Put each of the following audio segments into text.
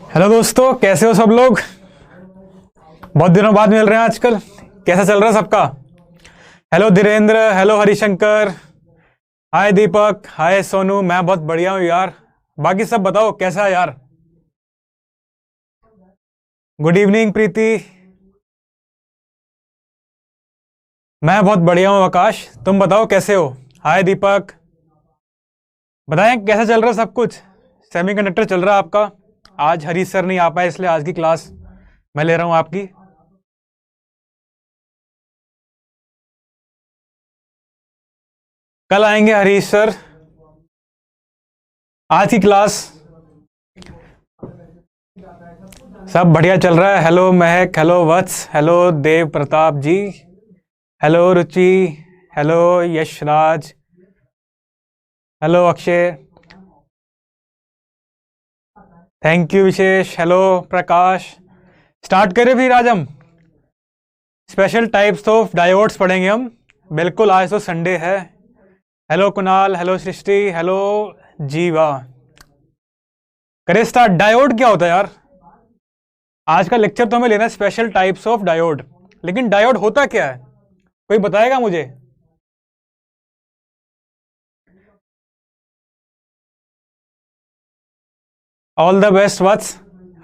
Hello दोस्तों, कैसे हो सब लोग? बहुत दिनों बाद मिल रहे हैं आजकल। कैसा चल रहा है सबका? हेलो धीरेन्द्र, हेलो हरिशंकर, हाय दीपक, हाय सोनू। मैं बहुत बढ़िया हूँ यार। बाकी सब बताओ कैसा है यार? गुड इवनिंग प्रीति। मैं बहुत बढ़िया हूँ आकाश, तुम बताओ कैसे हो? हाय दीपक। बताएं कैसा चल रहा है सब कुछ? सेमीकंडक्टर चल रहा है आपका? आज हरीश सर नहीं आ पाए इसलिए आज की क्लास मैं ले रहा हूँ आपकी। कल आएंगे हरीश सर। आज की क्लास सब बढ़िया चल रहा है। Hello Mahak, hello Vats, hello Dev Pratap ji, hello Ruchi, hello Yashraj, hello Akshay, thank you Vishesh, hello Prakash. Start करें फिर आज हम स्पेशल टाइप्स ऑफ डायोड्स पढ़ेंगे हम। बिल्कुल, आज तो संडे है। हेलो कुणाल, हेलो सृष्टि, हेलो जीवा। करें स्टार्ट। डायोड क्या होता है यार? आज का लेक्चर तो हमें लेना है स्पेशल टाइप्स ऑफ डायोड, लेकिन डायोड होता क्या है? कोई बताएगा मुझे? ऑल द बेस्ट वत्स,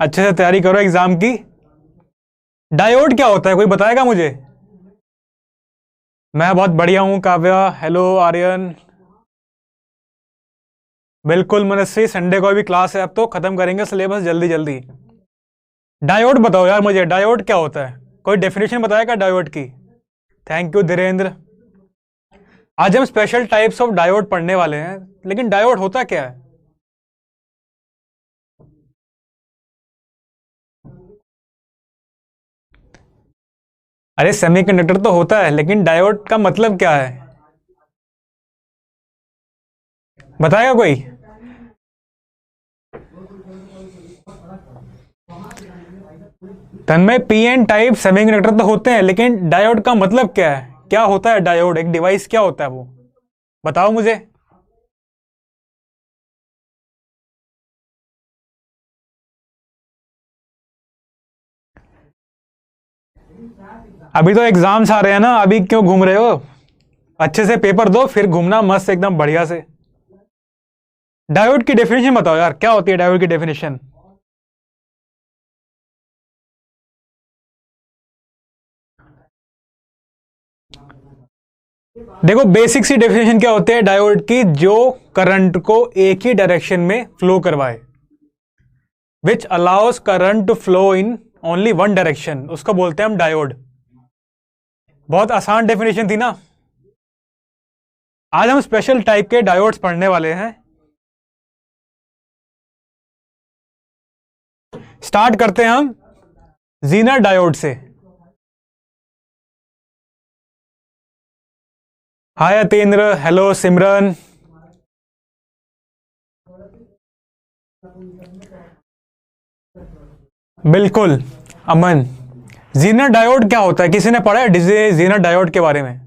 अच्छे से तैयारी करो एग्जाम की। डायोड क्या होता है, कोई बताएगा मुझे? मैं बहुत बढ़िया हूं काव्या, हेलो आर्यन। बिल्कुल मनस्वी, संडे को भी क्लास है, अब तो खत्म करेंगे सिलेबस जल्दी जल्दी। डायोड बताओ यार मुझे, डायोड क्या होता है? कोई डेफिनेशन बताएगा डायोड की? Thank you Dhirendra. आज हम स्पेशल टाइप्स ऑफ डायोड पढ़ने वाले हैं, लेकिन डायोड होता क्या है? अरे सेमीकंडक्टर तो होता है, लेकिन डायोड का मतलब क्या है? बताएगा कोई? तन्मय, पी एन टाइप सेमीकंडक्टर तो होते हैं, लेकिन डायोड का मतलब क्या है? क्या होता है डायोड? एक डिवाइस क्या होता है वो? बताओ मुझे। अभी तो एग्जाम्स आ रहे हैं ना, अभी क्यों घूम रहे हो? अच्छे से पेपर दो फिर घूमना मस्त एकदम बढ़िया से। डायोड की डेफिनेशन बताओ यार, क्या होती है डायोड की डेफिनेशन? देखो बेसिक सी डेफिनेशन क्या होती है डायोड की, जो करंट को एक ही डायरेक्शन में फ्लो करवाए, which allows current to flow in only one direction, उसको बोलते हैं हम डायोड। बहुत आसान डेफिनेशन थी ना। आज हम स्पेशल टाइप के डायोड्स पढ़ने वाले हैं। स्टार्ट करते हैं हम जीनर डायोड से। हाय अतेंद्र, हेलो सिमरन। बिल्कुल अमन। जीनर डायोड क्या होता है? किसी ने पढ़ा है जीनर डायोड के बारे में?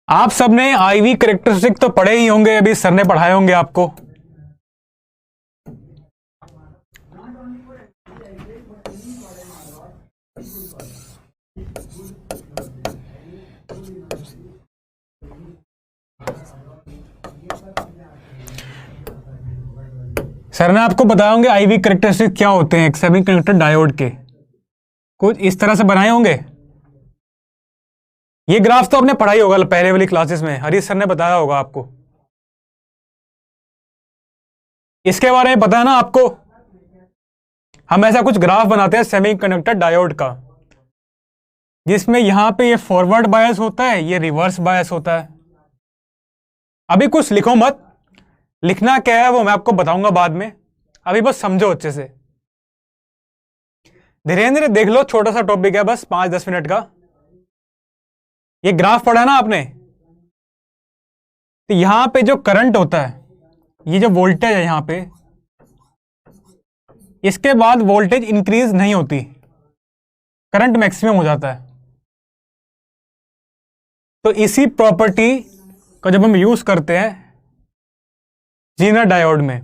आप सबने आईवी कैरेक्टरिस्टिक तो पढ़े ही होंगे, अभी सर ने पढ़ाए होंगे आपको। सर ने आपको बताए होंगे आईवी कैरेक्टरिस्टिक क्या होते हैं एक सेमीकंडक्टर डायोड के। कुछ इस तरह से बनाए होंगे। ये ग्राफ तो आपने पढ़ा ही होगा पहले वाली क्लासेस में, हरीश सर ने बताया होगा आपको। इसके बारे में पता है ना आपको? हम ऐसा कुछ ग्राफ बनाते हैं सेमीकंडक्टर डायोड का, जिसमें यहां पे ये फॉरवर्ड बायस होता है, ये रिवर्स बायस होता है। अभी कुछ लिखो मत, लिखना क्या है वो मैं आपको बताऊंगा बाद में, अभी बस समझो अच्छे से। धीरेन्द्र देख लो, छोटा सा टॉपिक है बस 5-10 मिनट का। ये ग्राफ पढ़ा ना आपने, तो यहां पे जो करंट होता है, ये जो वोल्टेज है यहां पे, इसके बाद वोल्टेज इंक्रीज नहीं होती, करंट मैक्सिमम हो जाता है। तो इसी प्रॉपर्टी को जब हम यूज करते हैं जीनर डायोड में,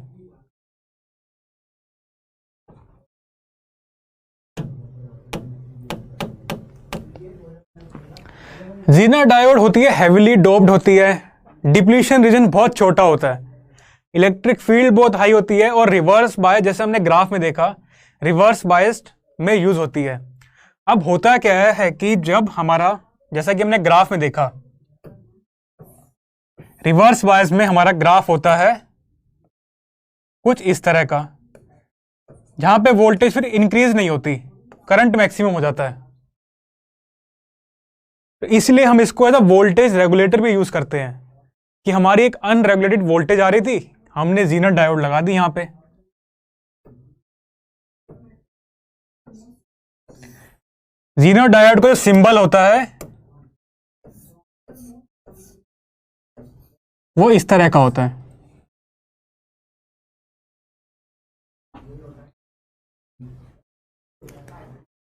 जीनर डायोड होती है हेविली डोप्ड होती है, डिप्लीशन रीजन बहुत छोटा होता है, इलेक्ट्रिक फील्ड बहुत हाई होती है, और रिवर्स बायस, जैसे हमने ग्राफ में देखा, रिवर्स बायस्ड में यूज होती है। अब होता क्या है कि जब हमारा, जैसा कि हमने ग्राफ में देखा, रिवर्स बायस में हमारा ग्राफ होता है कुछ इस तरह का, जहां पे वोल्टेज फिर इंक्रीज नहीं होती, करंट मैक्सिमम हो जाता है। तो इसलिए हम इसको एज अ वोल्टेज रेगुलेटर भी यूज करते हैं, कि हमारी एक अनरेगुलेटेड वोल्टेज आ रही थी, हमने जीनर डायोड लगा दी यहां पे। जीनर डायोड का जो सिंबल होता है वो इस तरह का होता है।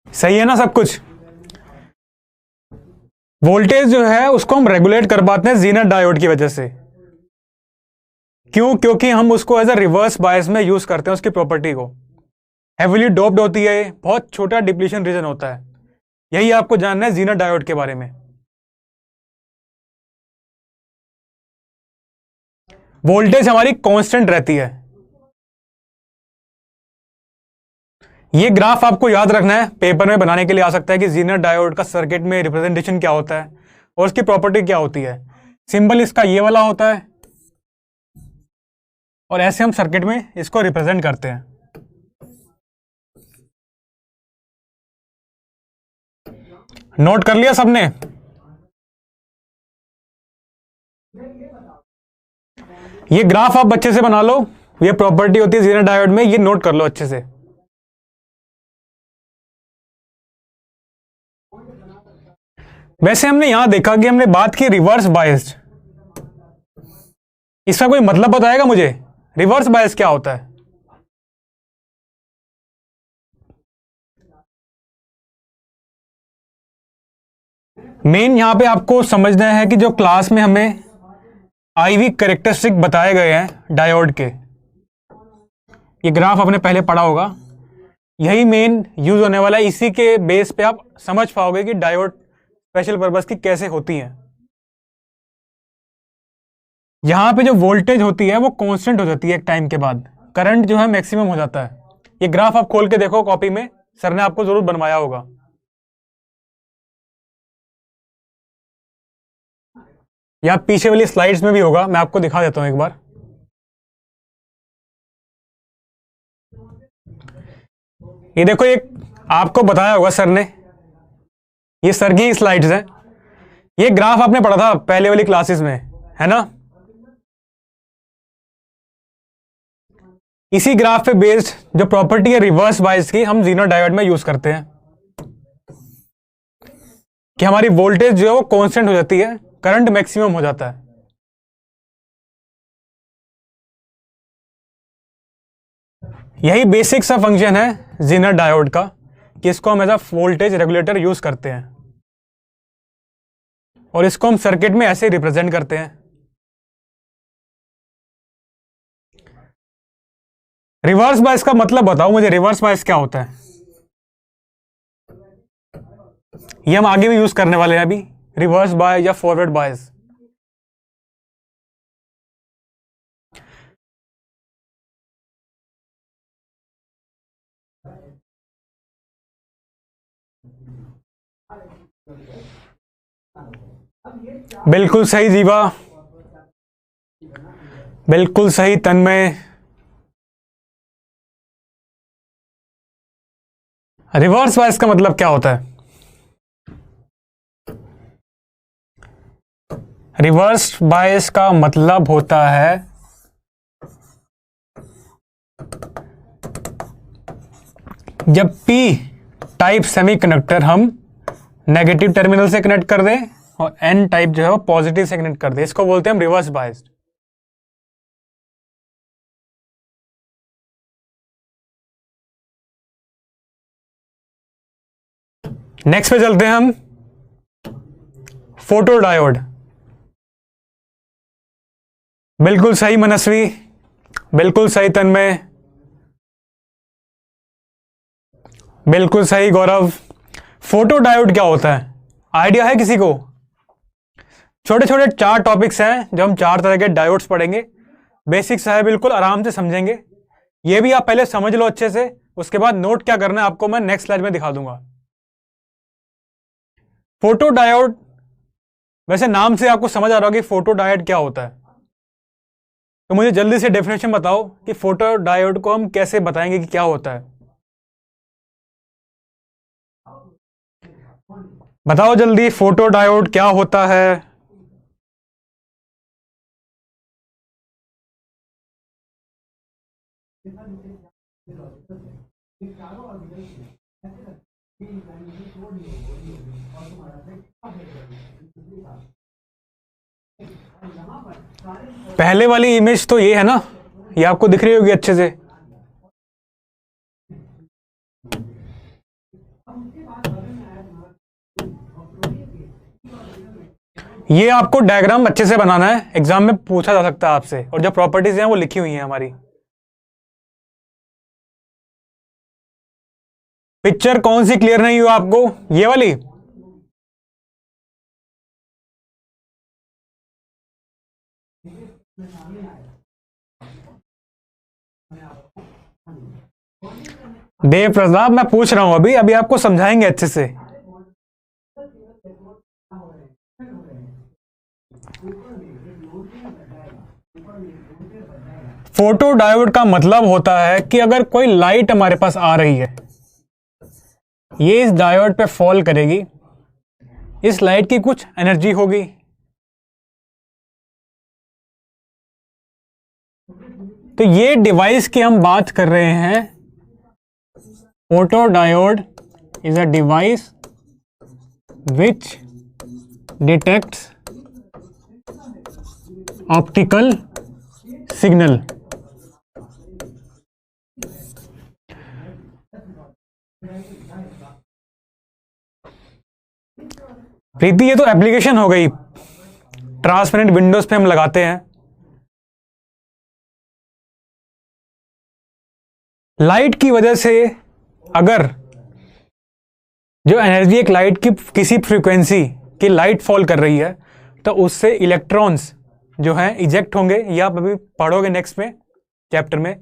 सही है ना सब कुछ? वोल्टेज जो है उसको हम रेगुलेट कर पाते हैं जीनर डायोड की वजह से। क्यों? क्योंकि हम उसको एज अ रिवर्स बायस में यूज करते हैं, उसकी प्रॉपर्टी को। हेविली डोप्ड होती है, बहुत छोटा डिप्लीशन रीजन होता है। यही आपको जानना है जीनर डायोड के बारे में। वोल्टेज हमारी कांस्टेंट रहती है। ये ग्राफ आपको याद रखना है, पेपर में बनाने के लिए आ सकता है कि जीनर डायोड का सर्किट में रिप्रेजेंटेशन क्या होता है और उसकी प्रॉपर्टी क्या होती है। सिंबल इसका ये वाला होता है, और ऐसे हम सर्किट में इसको रिप्रेजेंट करते हैं। नोट कर लिया सबने? ये ग्राफ आप अच्छे से बना लो, ये प्रॉपर्टी होती है जीनर डायोड में, ये नोट कर लो अच्छे से। वैसे हमने यहां देखा कि हमने बात की रिवर्स बायस्ड, इसका कोई मतलब बताएगा मुझे? रिवर्स बायस क्या होता है? मेन यहां पे आपको समझना है कि जो क्लास में हमें आईवी कैरेक्टरिस्टिक बताए गए हैं डायोड के, ये ग्राफ आपने पहले पढ़ा होगा, यही मेन यूज होने वाला है। इसी के बेस पे आप समझ पाओगे कि डायोड स्पेशल पर्पस की कैसे होती है। यहां पे जो वोल्टेज होती है वो कांस्टेंट हो जाती है एक टाइम के बाद, करंट जो है मैक्सिमम हो जाता है। ये ग्राफ आप खोल के देखो कॉपी में, सर ने आपको जरूर बनवाया होगा। या पीछे वाली स्लाइड्स में भी होगा, मैं आपको दिखा देता हूं एक बार। ये देखो, एक आपको बताया होगा सर ने, ये सर की स्लाइड्स हैं। ये ग्राफ आपने पढ़ा था पहले वाली क्लासेस में, है ना? इसी ग्राफ पे बेस्ड जो प्रॉपर्टी है रिवर्स बायस की, हम जीनर डायोड में यूज करते हैं कि हमारी वोल्टेज जो है वो कांस्टेंट हो जाती है, करंट मैक्सिमम हो जाता है। यही बेसिक सा फंक्शन है जीनर डायोड का, कि इसको हम as a voltage regulator use करते हैं, और इसको हम सर्किट में ऐसे रिप्रेजेंट करते हैं। रिवर्स बायस का मतलब बताओ मुझे, रिवर्स बायस क्या होता है? ये हम आगे भी यूज करने वाले हैं अभी, रिवर्स बायस या फॉरवर्ड बायस। बिल्कुल सही जीवा, बिल्कुल सही तन्मय। रिवर्स बायस का मतलब क्या होता है? रिवर्स बायस का मतलब होता है जब पी टाइप सेमीकंडक्टर हम नेगेटिव टर्मिनल से कनेक्ट कर दें और एन टाइप जो है वो पॉजिटिव से कनेक्ट कर दे, इसको बोलते हैं हम रिवर्स बायस्ड। नेक्स्ट पे चलते हैं हम, फोटो डायोड। बिल्कुल सही मनस्वी, बिल्कुल सही तन्मय, बिल्कुल सही गौरव। फोटो डायोड क्या होता है, आइडिया है किसी को? छोटे छोटे 4 टॉपिक्स हैं जो हम 4 तरह के डायोड्स पढ़ेंगे। बेसिक्स है, बिल्कुल आराम से समझेंगे। ये भी आप पहले समझ लो अच्छे से, उसके बाद नोट क्या करना है आपको मैं नेक्स्ट स्लाइड में दिखा दूंगा। फोटो डायोड, वैसे नाम से आपको समझ आ रहा होगा कि फोटो डायोड क्या होता है, तो मुझे जल्दी से डेफिनेशन बताओ कि फोटो डायोड को हम कैसे बताएंगे कि क्या होता है। बताओ जल्दी, फोटो डायोड क्या होता है? पहले वाली इमेज तो ये है ना, ये आपको दिख रही होगी अच्छे से। ये आपको डायग्राम अच्छे से बनाना है, एग्जाम में पूछा जा सकता है आपसे, और जो प्रॉपर्टीज हैं वो लिखी हुई हैं हमारी। पिक्चर कौन सी क्लियर नहीं हुआ आपको, ये वाली? देव प्रताप, मैं पूछ रहा हूं अभी अभी आपको समझाएंगे अच्छे से। फोटो डायोड का मतलब होता है कि अगर कोई लाइट हमारे पास आ रही है, ये इस डायोड पे फॉल करेगी, इस लाइट की कुछ एनर्जी होगी, तो ये डिवाइस की हम बात कर रहे हैं। Photo diode is a device which detects optical signal. Preeti, ये तो एप्लीकेशन हो गई, ट्रांसपेरेंट विंडोज पे हम लगाते हैं। लाइट की वजह से अगर जो एनर्जी एक लाइट की किसी फ्रीक्वेंसी की लाइट फॉल कर रही है, तो उससे इलेक्ट्रॉन्स जो हैं इजेक्ट होंगे, ये आप अभी पढ़ोगे नेक्स्ट में चैप्टर में।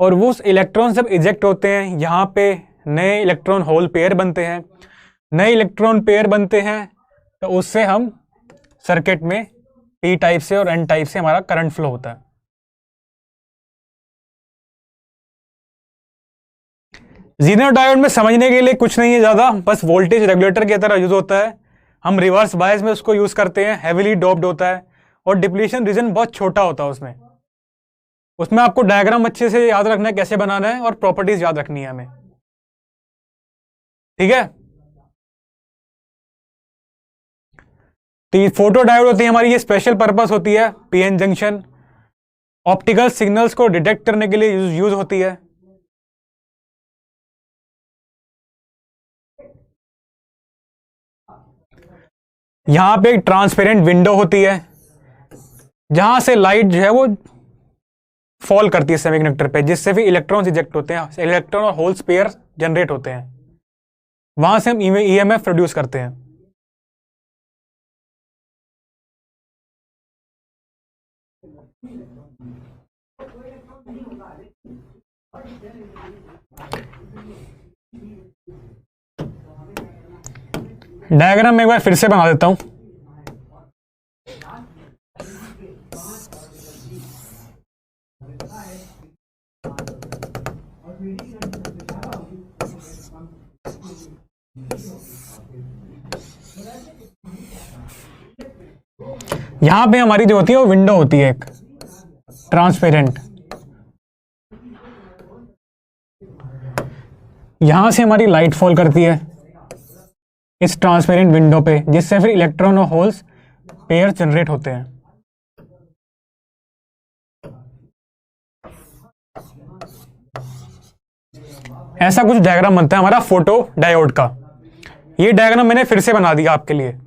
और वो इलेक्ट्रॉन जब इजेक्ट होते हैं, यहाँ पे नए इलेक्ट्रॉन होल पेयर बनते हैं, नए इलेक्ट्रॉन पेयर बनते हैं, तो उससे हम सर्किट में पी टाइप से और एन टाइप से हमारा करंट फ्लो होता है। जीनर डायोड में समझने के लिए कुछ नहीं है ज़्यादा, बस वोल्टेज रेगुलेटर की तरह यूज होता है। हम रिवर्स बायस में उसको यूज करते हैं, हेवीली डोप्ड होता है और डिप्लीशन रीजन बहुत छोटा होता है उसमें। उसमें आपको डायग्राम अच्छे से याद रखना है कैसे बनाना है, और प्रॉपर्टीज याद रखनी है हमें, ठीक है। तो ये फोटो डायोड होती है हमारी, ये स्पेशल पर्पस होती है, पीएन जंक्शन ऑप्टिकल सिग्नल्स को डिटेक्ट करने के लिए यूज होती है। यहां पे एक ट्रांसपेरेंट विंडो होती है, जहां से लाइट जो है वो फॉल करती है सेमीकंडक्टर पे, जिससे भी इलेक्ट्रॉन्स इजेक्ट होते हैं, इलेक्ट्रॉन और होल्स पेयर जनरेट होते हैं, वहां से हम ईएमएफ प्रोड्यूस करते हैं। डायग्राम में एक बार फिर से बना देता हूं। यहां पे हमारी जो होती है वो विंडो होती है एक ट्रांसपेरेंट, यहां से हमारी लाइट फॉल करती है, इस ट्रांसपेरेंट विंडो पे, जिससे फिर इलेक्ट्रॉन और होल्स पेयर जनरेट होते हैं। ऐसा कुछ डायग्राम बनता है हमारा फोटो डायोड का। ये डायग्राम मैंने फिर से बना दिया आपके लिए।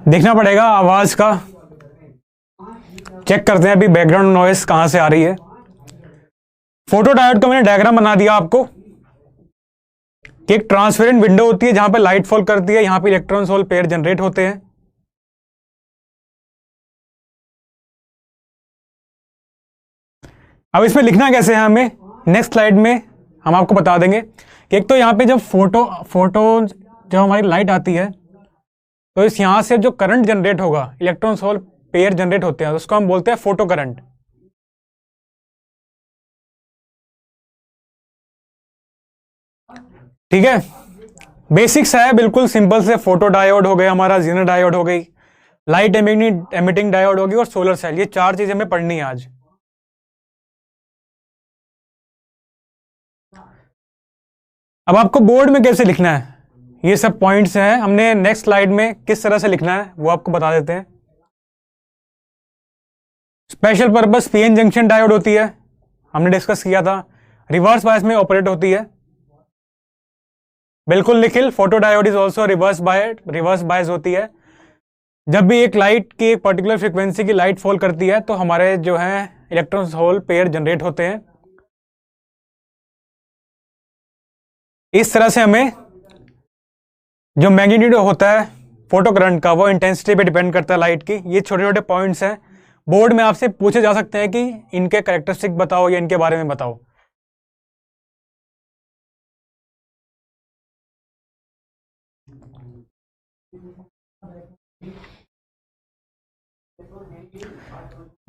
देखना पड़ेगा आवाज का, चेक करते हैं अभी बैकग्राउंड नॉइस कहां से आ रही है। फोटो डायोड का मैंने डायग्राम बना दिया आपको कि एक ट्रांसपेरेंट विंडो होती है जहां पे लाइट फॉल करती है, यहां पे इलेक्ट्रॉन्स होल पेयर जनरेट होते हैं। अब इसमें लिखना कैसे है हमें, नेक्स्ट स्लाइड में हम आपको बता देंगे कि एक तो यहाँ पे जब फोटो जब हमारी लाइट आती है तो इस यहां से जो करंट जनरेट होगा, इलेक्ट्रॉन्स होल पेयर जनरेट होते हैं, उसको हम बोलते हैं फोटो करंट। ठीक है, बेसिक्स है बिल्कुल सिंपल से। फोटो डायोड हो गया हमारा, जीनर डायोड हो गई, लाइट एमिटिंग डायोड होगी और सोलर सेल, ये चार चीजें हमें पढ़नी है आज। अब आपको बोर्ड में कैसे लिखना है, ये सब पॉइंट्स हैं, हमने नेक्स्ट स्लाइड में किस तरह से लिखना है वो आपको बता देते हैं। Special purpose PN junction diode होती है, हमने डिस्कस किया था, रिवर्स बायस में ऑपरेट होती है। बिल्कुल Nikhil, photo diode is also reverse bias होती है। जब भी एक लाइट की एक पर्टिकुलर फ्रीक्वेंसी की लाइट फॉल करती है तो हमारे जो है इलेक्ट्रॉन्स होल पेयर जनरेट होते हैं। इस तरह से हमें जो मैग्नीट्यूड होता है फोटो करंट का वो इंटेंसिटी पे डिपेंड करता है लाइट की। ये छोटे छोटे पॉइंट्स हैं, बोर्ड में आपसे पूछे जा सकते हैं कि इनके कैरेक्टरिस्टिक बताओ या इनके बारे में बताओ।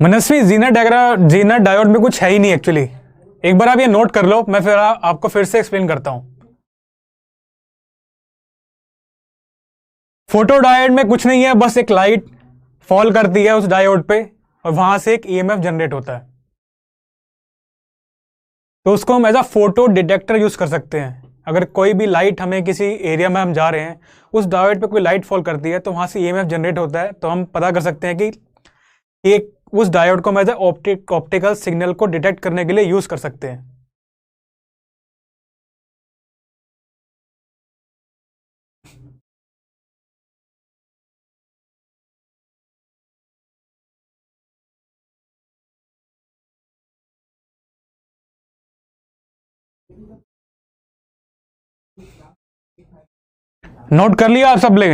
मनस्वी, जीनर डायोड में कुछ है ही नहीं एक्चुअली। एक बार आप ये नोट कर लो, मैं फिर आपको फिर से एक्सप्लेन करता हूं। फोटो डायोड में कुछ नहीं है, बस एक लाइट फॉल करती है उस डायोड पे और वहां से एक ईएमएफ जनरेट होता है, तो उसको हम as a photo detector use कर सकते हैं। अगर कोई भी लाइट हमें किसी एरिया में हम जा रहे हैं, उस डायोड पे कोई लाइट फॉल करती है तो वहां से ईएमएफ जनरेट होता है, तो हम पता कर सकते हैं कि एक उस डायोड को हम एज अ ऑप्टिकल सिग्नल को डिटेक्ट करने के लिए यूज कर सकते हैं। नोट कर लिया आप सब ले,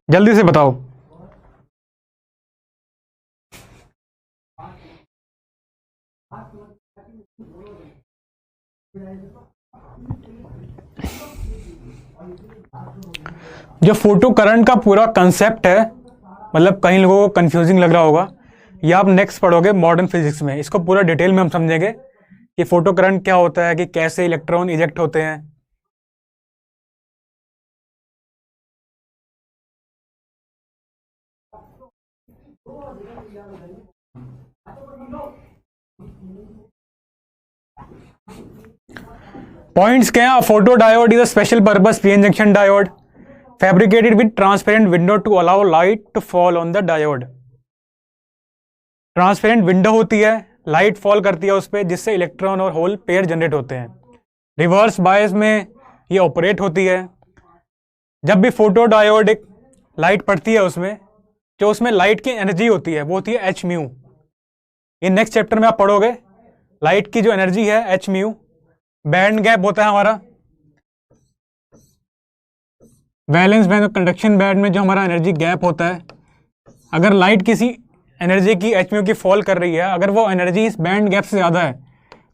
जल्दी से बताओ। जो फोटो करंट का पूरा कंसेप्ट है, मतलब कई लोगों को कंफ्यूजिंग लग रहा होगा, ये आप नेक्स्ट पढ़ोगे मॉडर्न फिजिक्स में, इसको पूरा डिटेल में हम समझेंगे कि फोटो करंट क्या होता है, कि कैसे इलेक्ट्रॉन इजेक्ट होते हैं। पॉइंट्स क्या है? Photo diode is a special purpose PN junction diode fabricated with transparent window to allow light to fall on the diode. Transparent window होती है, लाइट फॉल करती है उस पर, जिससे इलेक्ट्रॉन और होल पेयर जनरेट होते हैं। रिवर्स बायस में ये ऑपरेट होती है। जब भी फोटो डायोड एक लाइट पड़ती है उसमें, जो उसमें लाइट की एनर्जी होती है वो होती है एच म्यू। ये नेक्स्ट चैप्टर में आप पढ़ोगे। लाइट की जो एनर्जी है एच म्यू। बैंड गैप होता है हमारा, वैलेंस बैंड और कंडक्शन बैंड में जो हमारा एनर्जी गैप होता है। अगर लाइट किसी एनर्जी की एच म्यू की फॉल कर रही है, अगर वो एनर्जी इस बैंड गैप से ज़्यादा है,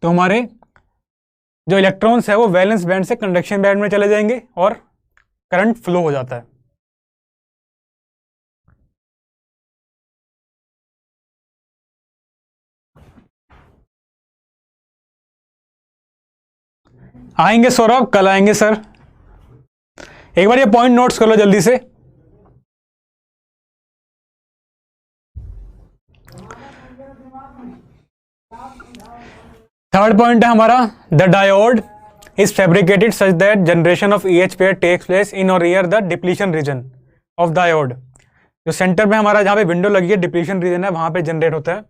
तो हमारे जो इलेक्ट्रॉन्स है वो वैलेंस बैंड से कंडक्शन बैंड में चले जाएंगे और करंट फ्लो हो जाता है। आएंगे सौरभ, कल आएंगे सर। एक बार ये पॉइंट नोट्स कर लो जल्दी से। थर्ड पॉइंट है हमारा, the diode is fabricated such that generation of E H pair takes place in or near the depletion region of diode. जो सेंटर में हमारा जहां पे विंडो लगी है, डिप्लीशन रीजन है, वहां पे जनरेट होता है।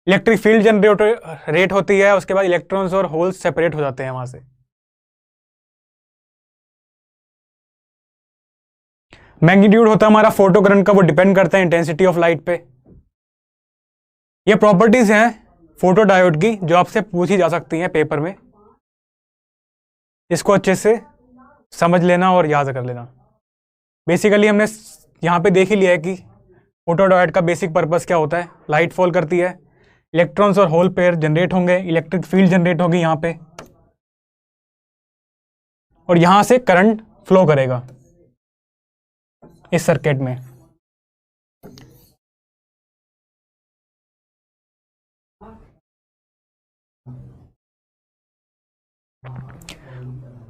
इलेक्ट्रिक फील्ड जनरेट रेट होती है, उसके बाद इलेक्ट्रॉन्स और होल्स सेपरेट हो जाते हैं वहां से। मैग्नीट्यूड होता है हमारा फोटो करंट का, वो डिपेंड करता है इंटेंसिटी ऑफ लाइट पे। ये प्रॉपर्टीज हैं फोटो डायोड की जो आपसे पूछी जा सकती हैं पेपर में। इसको अच्छे से समझ लेना और याद कर लेना। बेसिकली हमने यहाँ पे देख ही लिया है कि फोटो डायोड का बेसिक पर्पस क्या होता है। लाइट फॉल करती है, इलेक्ट्रॉन्स और होल पेयर जनरेट होंगे, इलेक्ट्रिक फील्ड जनरेट होगी यहाँ पे, और यहाँ से करंट फ्लो करेगा इस सर्किट में।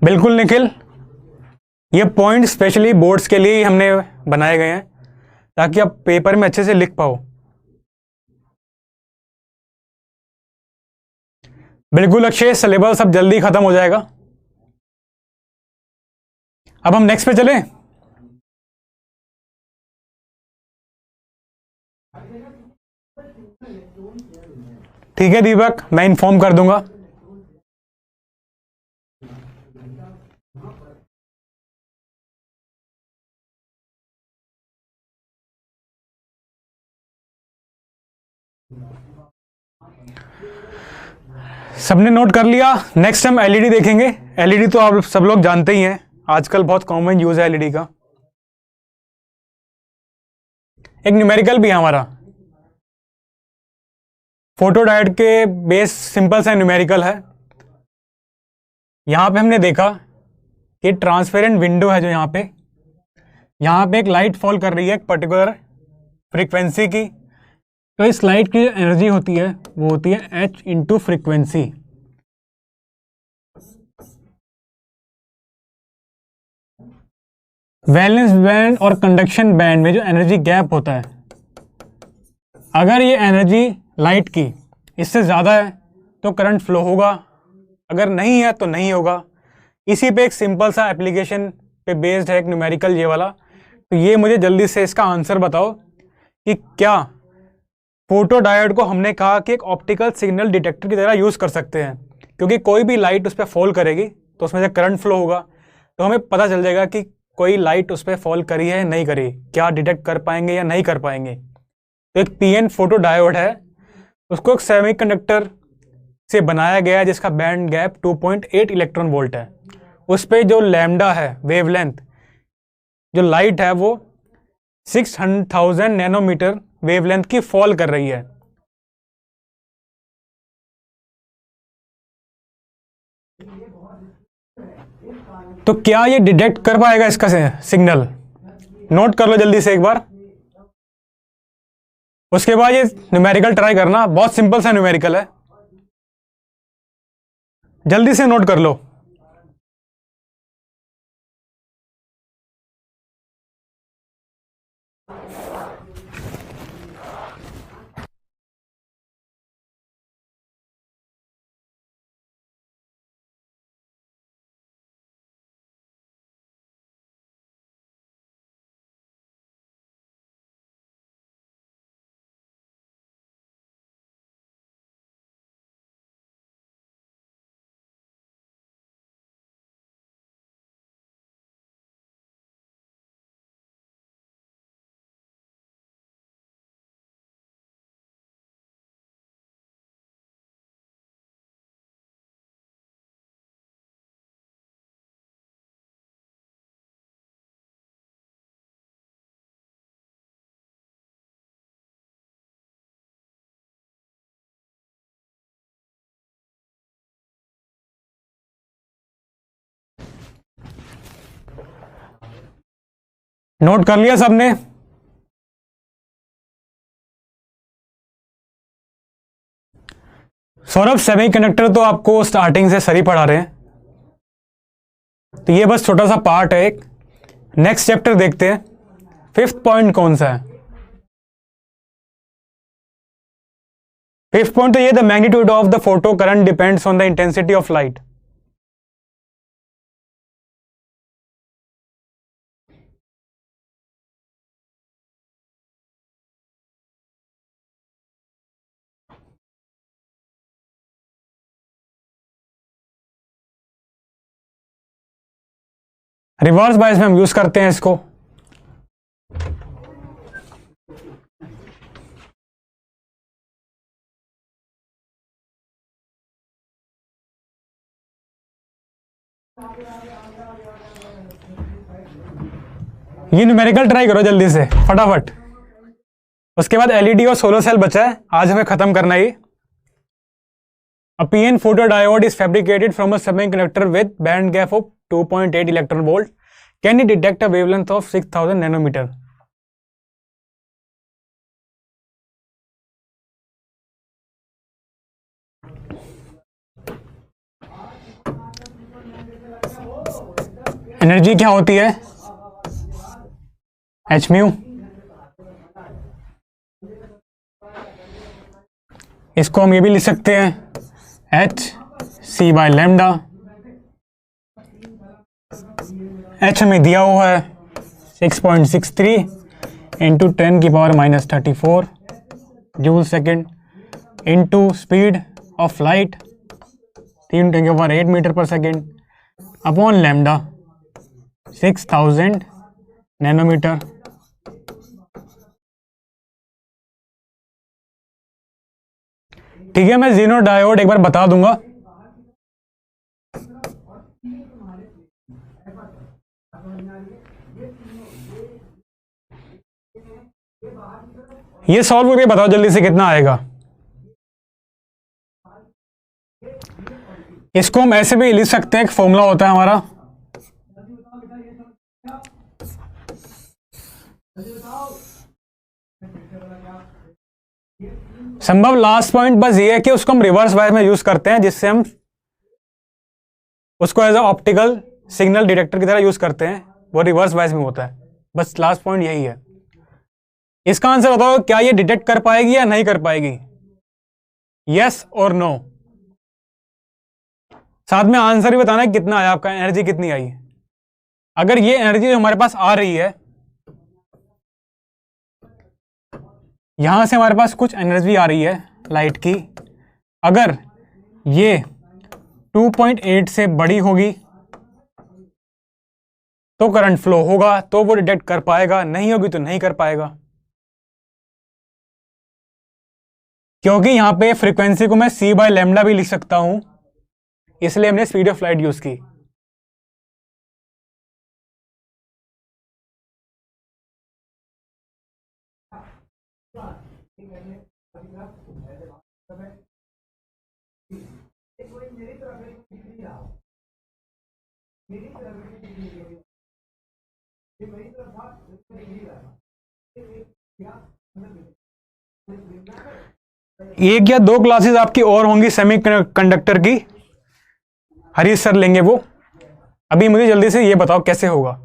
बिल्कुल निखिल, ये पॉइंट स्पेशली बोर्ड्स के लिए ही हमने बनाए गए हैं ताकि आप पेपर में अच्छे से लिख पाओ। बिल्कुल अक्षय, सिलेबस अब जल्दी खत्म हो जाएगा। अब हम नेक्स्ट पे चलें। ठीक है दीपक, मैं इन्फॉर्म कर दूंगा। सबने नोट कर लिया। नेक्स्ट हम एलईडी देखेंगे। एलईडी तो आप सब लोग जानते ही हैं, आजकल बहुत कॉमन यूज है एलईडी का। एक न्यूमेरिकल भी है हमारा। फोटो डायोड के बेस सिंपल सा न्यूमेरिकल है। यहां पे हमने देखा कि ट्रांसपेरेंट विंडो है जो यहाँ पे एक लाइट फॉल कर रही है एक पर्टिकुलर फ्रीक्वेंसी की। तो इस लाइट की जो एनर्जी होती है वो होती है h into frequency. Valence band और कंडक्शन बैंड में जो एनर्जी गैप होता है, अगर ये एनर्जी लाइट की इससे ज़्यादा है तो करंट फ्लो होगा, अगर नहीं है तो नहीं होगा। इसी पे एक सिंपल सा एप्लीकेशन पे बेस्ड है एक न्यूमेरिकल ये वाला। तो ये मुझे जल्दी से इसका आंसर बताओ कि क्या फोटो डायोड को हमने कहा कि एक ऑप्टिकल सिग्नल डिटेक्टर की तरह यूज़ कर सकते हैं, क्योंकि कोई भी लाइट उस पर फॉल करेगी तो उसमें से करंट फ्लो होगा, तो हमें पता चल जाएगा कि कोई लाइट उस पर फॉल करी है नहीं करी, क्या डिटेक्ट कर पाएंगे या नहीं कर पाएंगे। तो एक पीएन फोटो डायोड है, उसको एक सेमीकंडक्टर से बनाया गया है जिसका बैंड गैप 2.8 इलेक्ट्रॉन वोल्ट है। उस पर जो लैम्डा है वेवलेंथ, जो लाइट है वो 600,000 नैनोमीटर वेवलेंथ की फॉल कर रही है। तो क्या ये डिटेक्ट कर पाएगा इसका सिग्नल? नोट कर लो जल्दी से एक बार। उसके बाद ये न्यूमेरिकल ट्राई करना, बहुत सिंपल सा न्यूमेरिकल है, जल्दी से नोट कर लो। नोट कर लिया सबने? सौरभ, सेमीकंडक्टर तो आपको स्टार्टिंग से सर ही पढ़ा रहे हैं, तो ये बस छोटा सा पार्ट है एक। नेक्स्ट चैप्टर देखते हैं। फिफ्थ पॉइंट कौन सा है? फिफ्थ पॉइंट तो ये, the magnitude of the photo current depends on the intensity of light. Reverse bias में हम यूज करते हैं इसको। ये न्यूमेरिकल ट्राई करो जल्दी से फटाफट। उसके बाद एलईडी और सोलर सेल बचा है, आज हमें खत्म करना ही। A PN photodiode is fabricated from a semiconductor with band gap of 2.8 electron volt. Can it detect a wavelength of 6000 nanometer? Energy क्या होती है? H mu. इसको हम ये भी लिख सकते हैं H C by lambda. H हमें दिया हुआ है 6.63 इंटू 10 की power -34 joule second into speed of light 3 10 की पावर 8 मीटर पर सेकेंड अपॉन लैम्डा 6000 नैनोमीटर। ठीक है, मैं जीनो डायोड एक बार बता दूंगा। ये सॉल्व करके बताओ जल्दी से कितना आएगा। इसको हम ऐसे भी लिख सकते हैं, एक फॉर्मूला होता है हमारा, संभव लास्ट पॉइंट बस ये है कि उसको हम रिवर्स वायर में यूज करते हैं, जिससे हम उसको as a optical signal detector की तरह यूज करते हैं, वो रिवर्स वायर में होता है। बस लास्ट पॉइंट यही है। इसका आंसर बताओ, क्या ये डिटेक्ट कर पाएगी या नहीं कर पाएगी? यस और नो। साथ में आंसर भी बताना है कितना आया आपका, एनर्जी कितनी आई। अगर ये एनर्जी जो हमारे पास आ रही है, यहां से हमारे पास कुछ एनर्जी आ रही है लाइट की, अगर ये 2.8 से बड़ी होगी तो करंट फ्लो होगा, तो वो डिटेक्ट कर पाएगा, नहीं होगी तो नहीं कर पाएगा। क्योंकि यहां पे फ्रीक्वेंसी को मैं c बाय लैम्डा भी लिख सकता हूं, इसलिए हमने स्पीड ऑफ लाइट यूज की। एक या दो क्लासेस आपकी और होंगी सेमीकंडक्टर की, हरीश सर लेंगे वो। अभी मुझे जल्दी से ये बताओ कैसे होगा।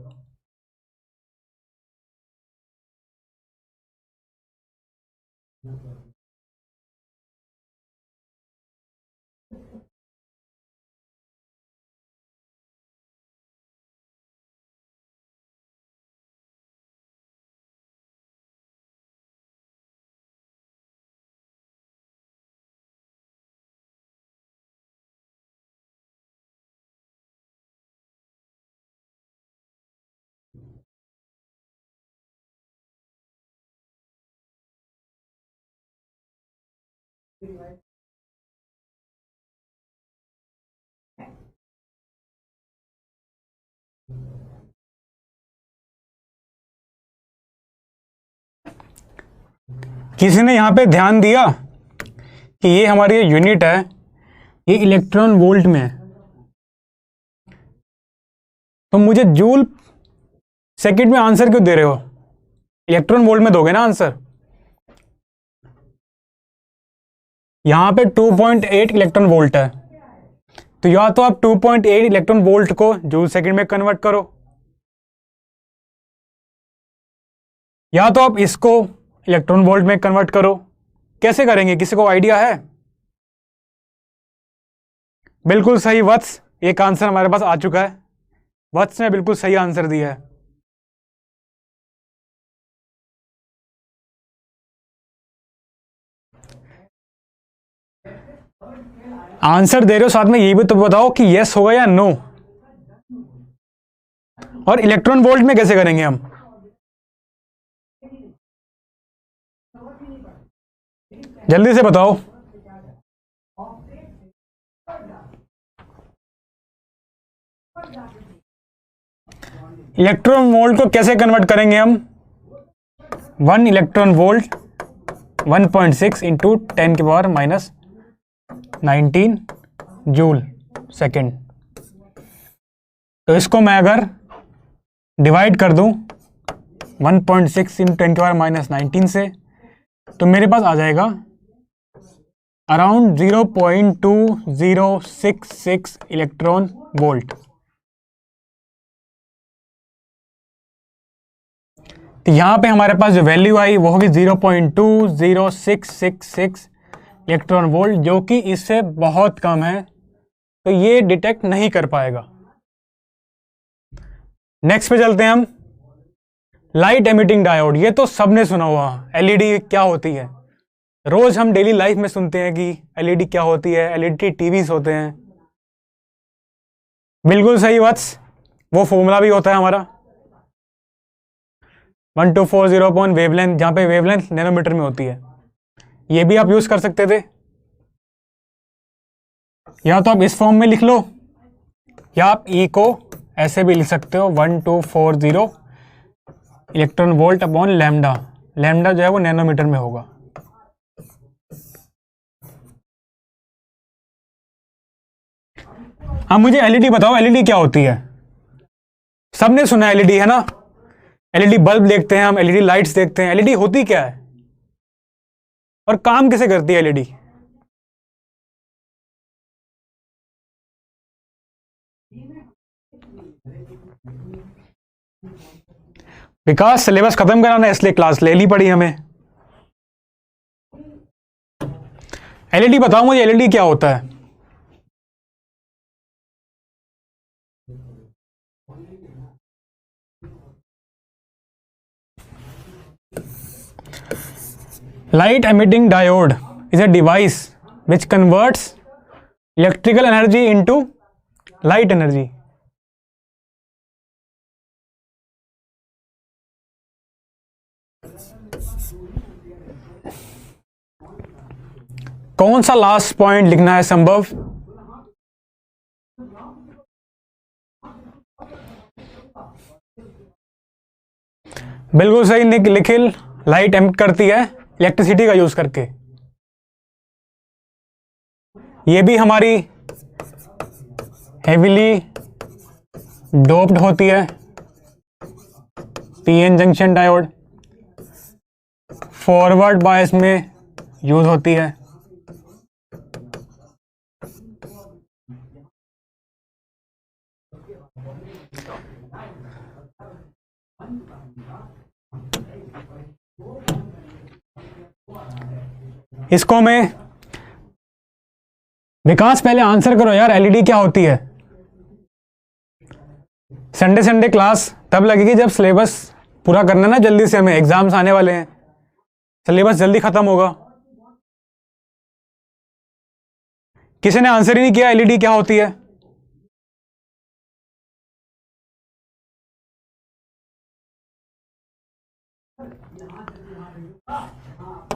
किसी ने यहां पे ध्यान दिया कि ये हमारी यूनिट है, ये इलेक्ट्रॉन वोल्ट में है, तो मुझे जूल सेकंड में आंसर क्यों दे रहे हो? इलेक्ट्रॉन वोल्ट में दोगे ना आंसर। यहां पे 2.8 इलेक्ट्रॉन वोल्ट है, तो या तो आप 2.8 इलेक्ट्रॉन वोल्ट को जूल सेकंड में कन्वर्ट करो, या तो आप इसको इलेक्ट्रॉन वोल्ट में कन्वर्ट करो। कैसे करेंगे, किसी को आइडिया है? बिल्कुल सही वत्स, एक आंसर हमारे पास आ चुका है। वत्स ने बिल्कुल सही आंसर दिया है। आंसर दे रहे हो, साथ में ये भी तो बताओ कि यस होगा या नो। और इलेक्ट्रॉन वोल्ट में कैसे करेंगे हम? जल्दी से बताओ। इलेक्ट्रॉन वोल्ट को कैसे कन्वर्ट करेंगे हम? 1 इलेक्ट्रॉन वोल्ट 1.6 इंटू 10 की पावर माइनस 19 जूल सेकेंड। तो इसको मैं अगर डिवाइड कर दूं 1.6 इंटू 10 की पावर माइनस 19 से, तो मेरे पास आ जाएगा अराउंड 0.2066 इलेक्ट्रॉन वोल्ट। तो यहां पे हमारे पास जो वैल्यू आई वो होगी 0.20666 इलेक्ट्रॉन वोल्ट, जो कि इससे बहुत कम है, तो ये डिटेक्ट नहीं कर पाएगा। नेक्स्ट पे चलते हैं हम। लाइट एमिटिंग डायोड, ये तो सबने सुना हुआ। एलईडी क्या होती है? रोज हम डेली लाइफ में सुनते हैं कि एलईडी क्या होती है, एलईडी टीवीज होते हैं। बिल्कुल सही वत्स, वो फॉर्मूला भी होता है हमारा 1240 वेवलेंथ, जहां पे वेवलेंथ नैनोमीटर में होती है। ये भी आप यूज कर सकते थे, या तो आप इस फॉर्म में लिख लो, या आप ई को ऐसे भी लिख सकते हो 1240 electron volt upon lambda. Lambda जो है वो नैनोमीटर में होगा। अब मुझे एलईडी बताओ, एलईडी क्या होती है? सबने सुना एलईडी, है ना? एलईडी बल्ब देखते हैं हम, एलईडी लाइट्स देखते हैं। एलईडी होती क्या है और काम कैसे करती है एलईडी? विकास सिलेबस खत्म कराना है, इसलिए क्लास ले ली पड़ी हमें। एलईडी बताओ मुझे, एलईडी क्या होता है? Light emitting diode is a device which converts electrical energy into light energy. कौन सा लास्ट पॉइंट लिखना है संभव? बिल्कुल सही निखिल, लाइट एमिट करती है इलेक्ट्रिसिटी का यूज करके। ये भी हमारी हेवीली डोप्ड होती है, PN junction diode, forward bias में यूज होती है। इसको मैं विकास पहले आंसर करो यार, एलईडी क्या होती है? संडे संडे क्लास तब लगेगी जब सिलेबस पूरा करना ना जल्दी से, हमें एग्जाम्स आने वाले हैं, सिलेबस जल्दी खत्म होगा। किसी ने आंसर ही नहीं किया एलईडी क्या होती है?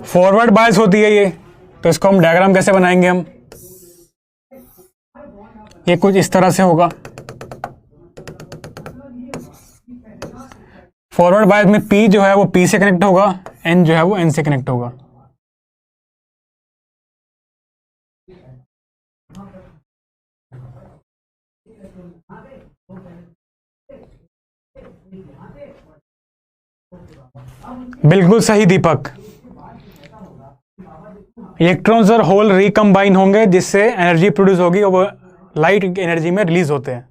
फॉरवर्ड बायस होती है ये, तो इसको हम डायग्राम कैसे बनाएंगे हम? ये कुछ इस तरह से होगा। फॉरवर्ड बायस में P जो है वो P से कनेक्ट होगा, N जो है वो N से कनेक्ट होगा। बिल्कुल सही दीपक। इलेक्ट्रॉन्स और होल रिकम्बाइन होंगे जिससे एनर्जी प्रोड्यूस होगी और वो लाइट एनर्जी में रिलीज होते हैं।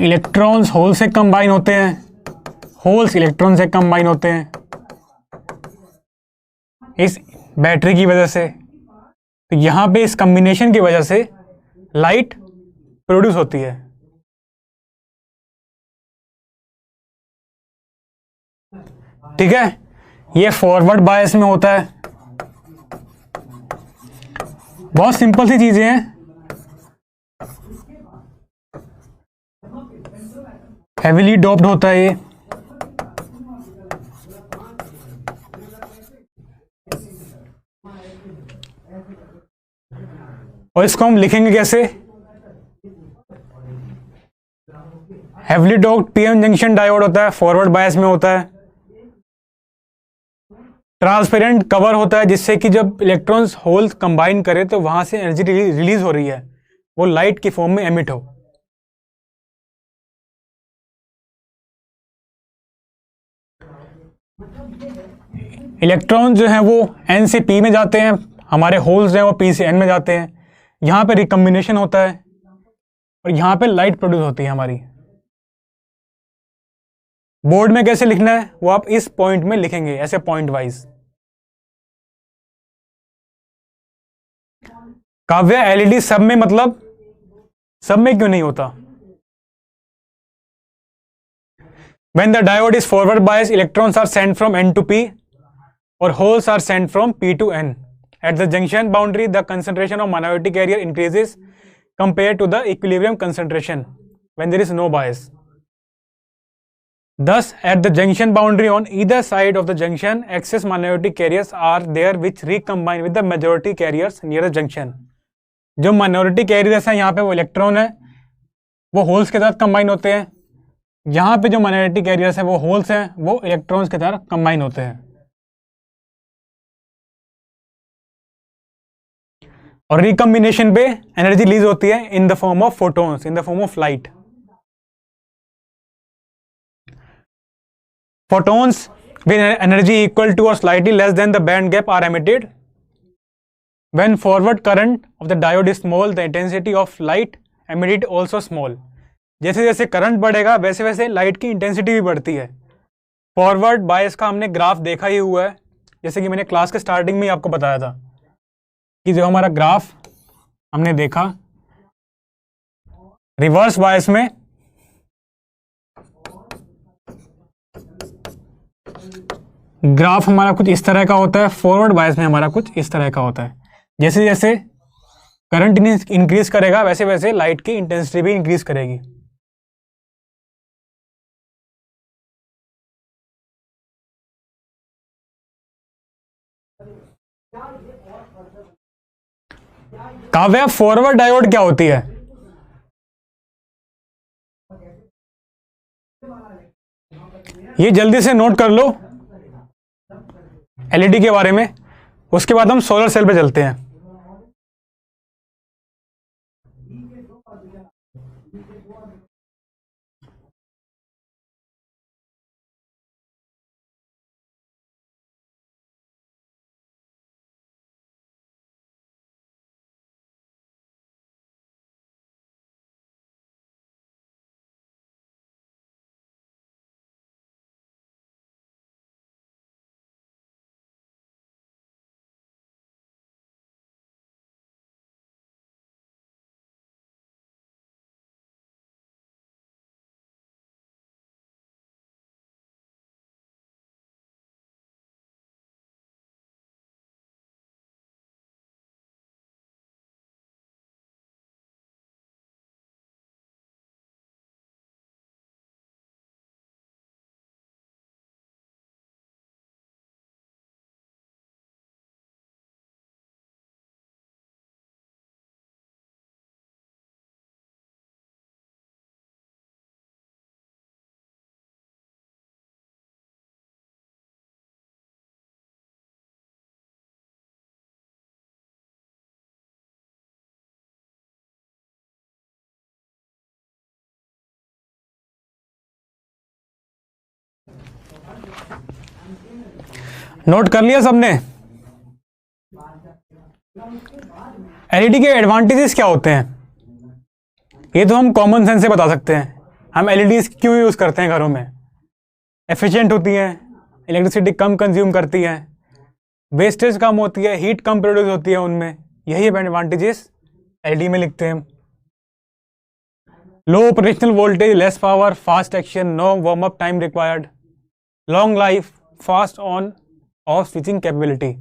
इलेक्ट्रॉन्स होल से कंबाइन होते हैं, होल्स इलेक्ट्रॉन से कंबाइन होते हैं इस बैटरी की वजह से। तो यहां पे इस कॉम्बिनेशन की वजह से लाइट प्रोड्यूस होती है। ठीक है, ये फॉरवर्ड बायस में होता है। बहुत सिंपल सी चीजें हैं। हेवीली डोप्ड होता है ये। और इसको हम लिखेंगे कैसे? Heavily doped PN junction diode होता है, फॉरवर्ड बायस में होता है। ट्रांसपेरेंट कवर होता है जिससे कि जब इलेक्ट्रॉन्स होल्स कंबाइन करे तो वहां से एनर्जी रिलीज हो रही है वो लाइट की फॉर्म में एमिट हो। इलेक्ट्रॉन जो है वो एन से पी में जाते हैं, हमारे होल्स हैं वो पी से एन में जाते हैं। यहां पे रिकम्बिनेशन होता है और यहां पे लाइट प्रोड्यूस होती है हमारी। बोर्ड में कैसे लिखना है वो आप इस पॉइंट में लिखेंगे, ऐसे पॉइंट वाइज। काव्य एलईडी सब में, मतलब सब में क्यों नहीं होता? When the diode is forward biased, electrons are sent from N to P or holes are sent from P to N. At the junction boundary, the concentration of minority carrier increases compared to the equilibrium concentration when there is no bias. Thus, at the junction boundary on either side of the junction, excess minority carriers are there which recombine with the majority carriers near the junction. जो minority carriers हैं यहाँ पे वो electron है, वो holes के साथ combine होते हैं। यहाँ पे जो माइनॉरिटी कैरियर्स हैं वो होल्स हैं, वो इलेक्ट्रॉन्स के साथ कंबाइन होते हैं। और रिकम्बिनेशन पे एनर्जी रिलीज होती है in the form of photons, in the form of light. Photons with energy equal to or slightly less than the band gap are emitted. When forward current of the diode is small, the intensity of light emitted also small. जैसे जैसे current बढ़ेगा वैसे वैसे light की intensity भी बढ़ती है। Forward bias का हमने ग्राफ देखा ही हुआ है, जैसे कि मैंने क्लास के स्टार्टिंग में ही आपको बताया था कि जो हमारा ग्राफ हमने देखा रिवर्स बायस में ग्राफ हमारा कुछ इस तरह का होता है, फॉरवर्ड बायस में हमारा कुछ इस तरह का होता है। जैसे जैसे करंट इंक्रीज करेगा वैसे वैसे लाइट की इंटेंसिटी भी इंक्रीज करेगी। काव्य फॉरवर्ड डायोड क्या होती है? ये जल्दी से नोट कर लो एलईडी के बारे में, उसके बाद हम सोलर सेल पे चलते हैं। नोट कर लिया सबने? एलईडी के एडवांटेजेस क्या होते हैं ये तो हम कॉमन सेंस से बता सकते हैं। हम एलईडीज क्यों यूज़ करते हैं घरों में? एफिशिएंट होती हैं, इलेक्ट्रिसिटी कम कंज्यूम करती हैं, वेस्टेज कम होती है, हीट कम प्रोड्यूस होती है उनमें। यही एडवांटेजेस एलईडी में लिखते हैं हम। Low operational voltage, less power, fast action, no warm up time required, long life, fast on off switching capability.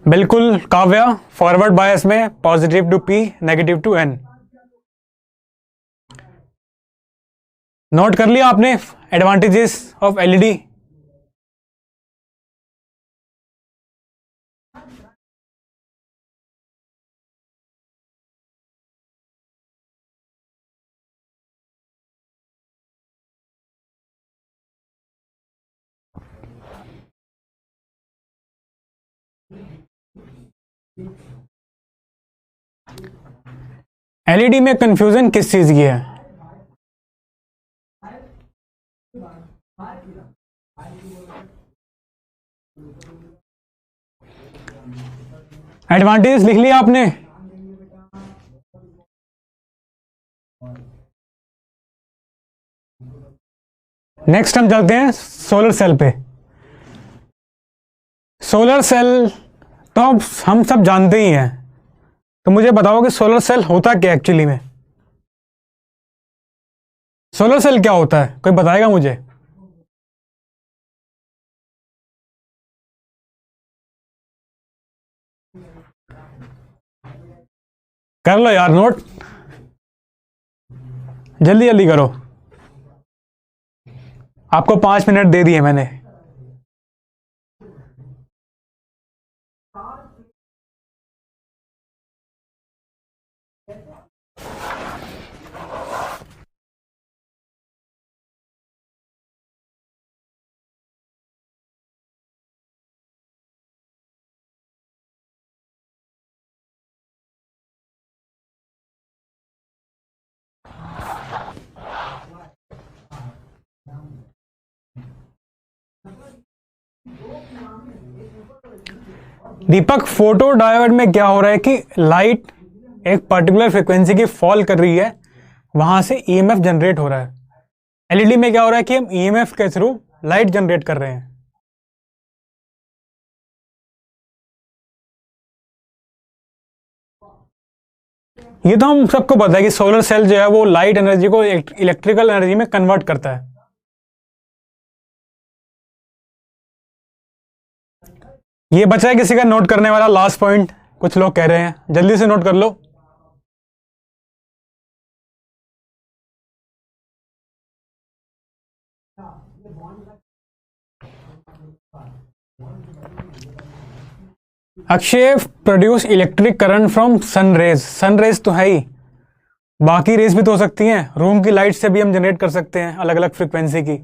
बिल्कुल काव्या, फॉरवर्ड बायस में positive to P, negative to N. Note कर लिया आपने एडवांटेजेस ऑफ एलईडी? एलईडी में confusion किस चीज की है? एडवांटेज लिख लिया आपने? नेक्स्ट हम चलते हैं सोलर सेल पे। सोलर सेल तो हम सब जानते ही हैं, तो मुझे बताओ कि सोलर सेल होता क्या एक्चुअली में? सोलर सेल क्या होता है, कोई बताएगा मुझे? कर लो यार नोट, जल्दी जल्दी करो। आपको 5 मिनट दे दिए मैंने। दीपक, फोटो डायोड में क्या हो रहा है कि लाइट एक पर्टिकुलर फ्रीक्वेंसी की फॉल कर रही है, वहां से ईएमएफ जनरेट हो रहा है। एलईडी में क्या हो रहा है कि हम ईएमएफ के थ्रू लाइट जनरेट कर रहे हैं। ये तो हम सबको पता है कि सोलर सेल जो है वो लाइट एनर्जी को इलेक्ट्रिकल एनर्जी में कन्वर्ट करता है। ये बचा है किसी का नोट करने वाला लास्ट पॉइंट? कुछ लोग कह रहे हैं, जल्दी से नोट कर लो। Akshay, produce electric current from sun rays. Sun rays तो है ही, बाकी रेज भी तो हो सकती हैं। रूम की लाइट से भी हम जनरेट कर सकते हैं अलग अलग फ्रिक्वेंसी की,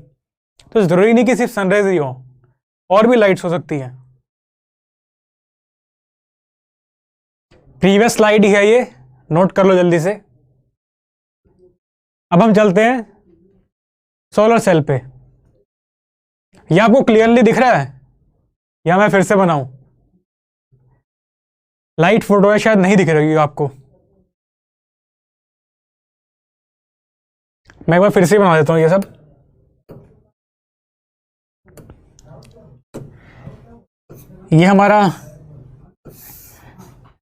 तो जरूरी नहीं कि सिर्फ सन रेज ही हो, और भी लाइट्स हो सकती हैं। प्रीवियस स्लाइड ही है ये, नोट कर लो जल्दी से। अब हम चलते हैं सोलर सेल पे। ये आपको क्लियरली दिख रहा है या मैं फिर से बनाऊं? लाइट फोटो है, शायद नहीं दिख रही है आपको। मैं एक बार फिर से बना देता हूं ये सब। ये हमारा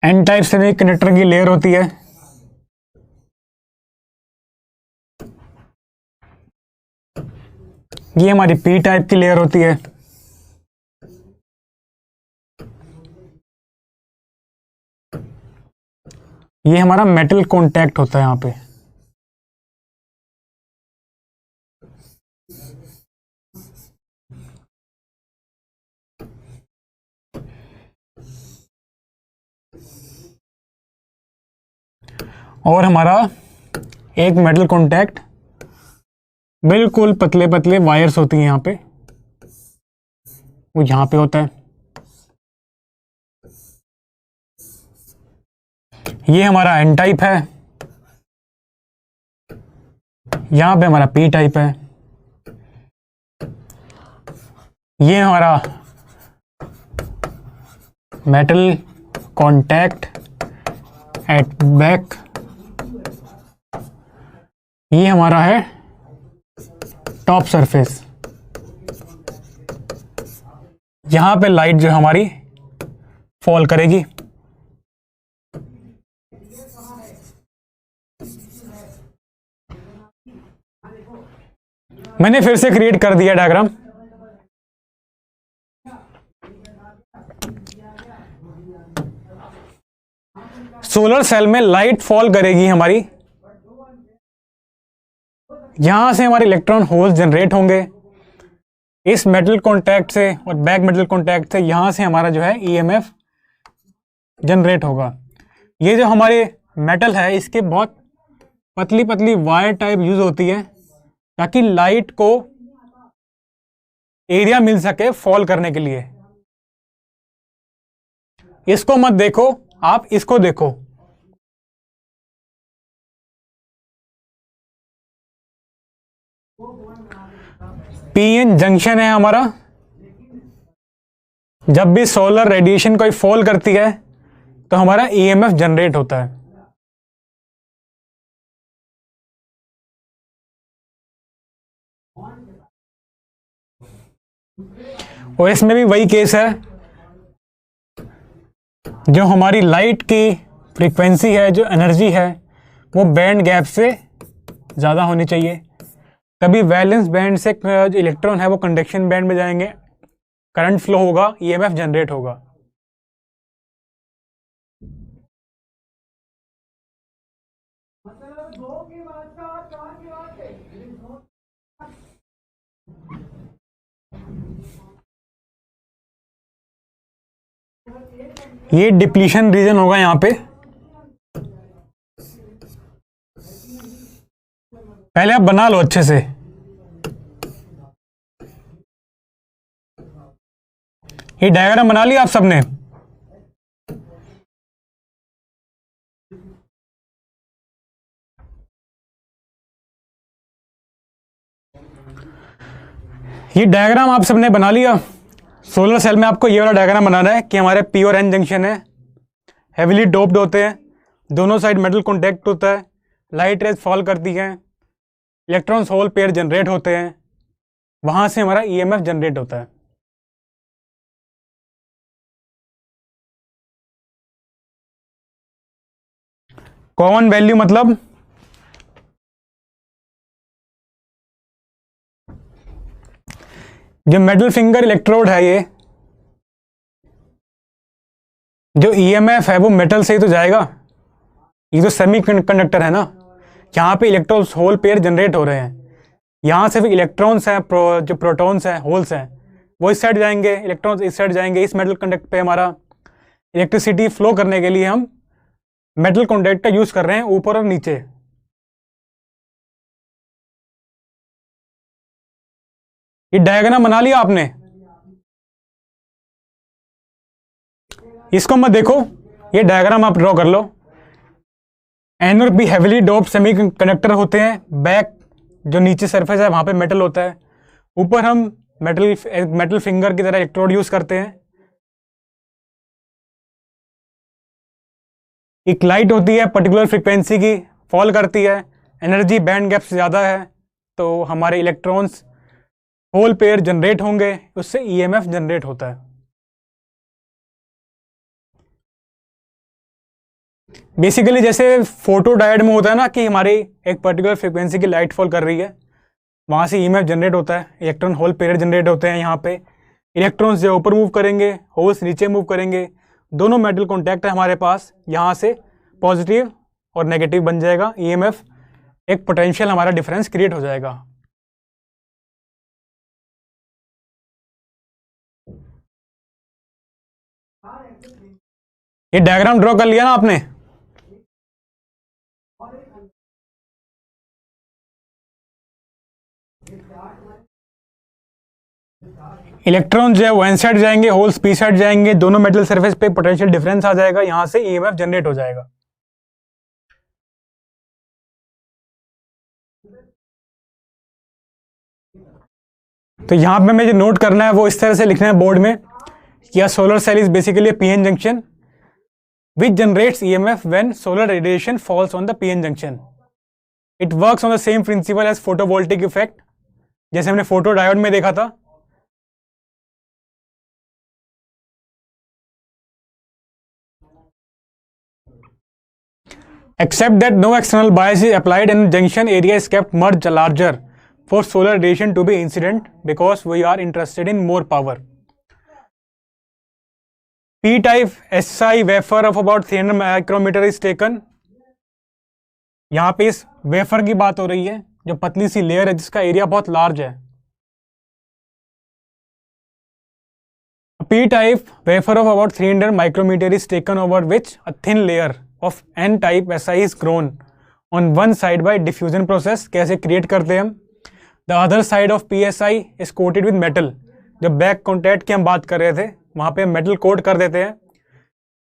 एन टाइप सेमी कंडक्टर की लेयर होती है। ये हमारी पी टाइप की लेयर होती है। ये हमारा मेटल कॉन्टैक्ट होता है यहाँ पे। और हमारा एक मेटल कॉन्टैक्ट, बिल्कुल पतले पतले वायर्स होती हैं यहाँ पे, वो यहाँ पे होता है। ये हमारा एन टाइप है, यहाँ पे हमारा पी टाइप है, ये हमारा मेटल कॉन्टैक्ट एट बैक, ये हमारा है टॉप सरफेस। यहां पे लाइट जो हमारी फॉल करेगी। मैंने फिर से क्रिएट कर दिया डायग्राम। सोलर सेल में लाइट फॉल करेगी हमारी, यहां से हमारे इलेक्ट्रॉन होल्स जनरेट होंगे इस मेटल कॉन्टैक्ट से और बैक मेटल कॉन्टैक्ट से। यहां से हमारा जो है ईएमएफ जनरेट होगा। ये जो हमारे मेटल है इसके बहुत पतली पतली वायर टाइप यूज होती है ताकि लाइट को एरिया मिल सके फॉल करने के लिए। इसको मत देखो, आप इसको देखो। पीएन जंक्शन है हमारा। जब भी सोलर रेडिएशन कोई फॉल करती है तो हमारा ईएमएफ जनरेट होता है। और इसमें भी वही केस है, जो हमारी लाइट की फ्रीक्वेंसी है, जो एनर्जी है, वो बैंड गैप से ज़्यादा होनी चाहिए। तभी वैलेंस बैंड से जो इलेक्ट्रॉन है वो कंडक्शन बैंड में जाएंगे, करंट फ्लो होगा, ईएमएफ जनरेट होगा। ये डिप्लीशन रीजन होगा यहां पे। पहले आप बना लो अच्छे से। ये डायग्राम बना लिया आप सबने? ये डायग्राम आप सबने बना लिया। सोलर सेल में आपको ये वाला डायग्राम बनाना है कि हमारे पी और एन जंक्शन है, हेविली डोप्ड होते हैं, दोनों साइड मेटल कॉन्टैक्ट होता है, लाइट रेज फॉल करती हैं, इलेक्ट्रॉन्स होल पेयर जनरेट होते हैं, वहां से हमारा ईएमएफ जनरेट होता है। कॉमन वैल्यू मतलब जो मेटल फिंगर इलेक्ट्रोड है, ये जो ईएमएफ है वो मेटल से ही तो जाएगा। ये तो सेमी कंडक्टर है ना, यहाँ पे इलेक्ट्रॉन्स होल पेयर जनरेट हो रहे हैं। यहाँ से फिर इलेक्ट्रॉन्स हैं, जो प्रोटॉन्स हैं, होल्स हैं, वो इस साइड जाएंगे, इलेक्ट्रॉन्स इस साइड जाएंगे। इस मेटल कंडक्ट पे हमारा इलेक्ट्रिसिटी फ्लो करने के लिए हम मेटल कॉन्टैक्ट का यूज कर रहे हैं, ऊपर और नीचे। ये डायग्राम बना लिया आपने? इसको मत देखो, ये डायग्राम आप ड्रॉ कर लो। एन और पी हेविली डोप्ड सेमीकंडक्टर होते हैं। बैक जो नीचे सरफेस है वहां पे मेटल होता है, ऊपर हम मेटल फिंगर की तरह इलेक्ट्रोड यूज करते हैं। एक लाइट होती है पर्टिकुलर फ्रीक्वेंसी की, फॉल करती है, एनर्जी बैंड गैप से ज़्यादा है, तो हमारे इलेक्ट्रॉन्स होल पेयर जनरेट होंगे, उससे ईएमएफ जनरेट होता है। बेसिकली जैसे फोटो डायोड में होता है ना कि हमारी एक पर्टिकुलर फ्रीक्वेंसी की लाइट फॉल कर रही है, वहाँ से ईएमएफ जनरेट होता है, इलेक्ट्रॉन होल पेयर जनरेट होते हैं। यहाँ पे इलेक्ट्रॉन्स जो ऊपर मूव करेंगे, होल्स नीचे मूव करेंगे, दोनों मेटल कॉन्टैक्ट है हमारे पास, यहाँ से पॉजिटिव और नेगेटिव बन जाएगा ईएमएफ, एक पोटेंशियल हमारा डिफरेंस क्रिएट हो जाएगा। ये डायग्राम ड्रॉ कर लिया ना आपने? इलेक्ट्रॉन जो है वो एन साइड जाएंगे, होल्स पी साइड जाएंगे, दोनों मेटल सरफेस पे पोटेंशियल डिफरेंस आ जाएगा, यहां से ईएमएफ जनरेट हो जाएगा। तो यहाँ पे हमें जो नोट करना है वो इस तरह से लिखना है बोर्ड में कि a solar cell is basically a PN junction which generates EMF when solar radiation falls on the PN junction. It works on the same principle as photovoltaic effect, जैसे हमने फोटो डायोड में देखा था. Except that no external bias is applied and junction area is kept much larger for solar radiation to be incident because we are interested in more power. P-type SI wafer of about 300 micrometer is taken. यहाँ पे इस wafer की बात हो रही है जो पतली सी लेयर है जिसका एरिया बहुत लार्ज है. P-type wafer of about 300 micrometer is taken over which a thin layer of N-type SI is grown on one side by diffusion process. कैसे क्रिएट करते हैं हम? The other side of PSI is coated with metal. जो back contact की हम बात कर रहे थे वहाँ पे हम मेटल कोट कर देते हैं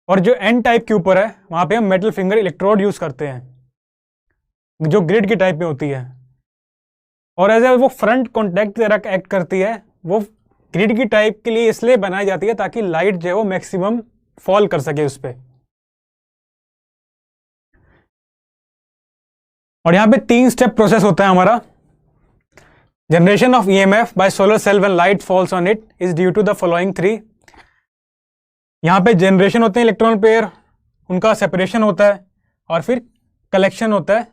और जो N टाइप के ऊपर है वहाँ पे हम मेटल फिंगर इलेक्ट्रोड यूज़ करते हैं जो ग्रिड की टाइप में होती है और एज ए वो फ्रंट कॉन्टैक्ट तरह एक्ट करती है. वो ग्रिड की टाइप के लिए इसलिए बनाई जाती है ताकि लाइट जो है वो मैक्सिमम फॉल कर सके उस पर. और यहाँ पे 3 स्टेप प्रोसेस होता है हमारा. Generation of EMF by solar cell when light falls on it is due to the following 3. यहाँ पे जनरेशन होते हैं इलेक्ट्रॉन पेयर, उनका सेपरेशन होता है और फिर कलेक्शन होता है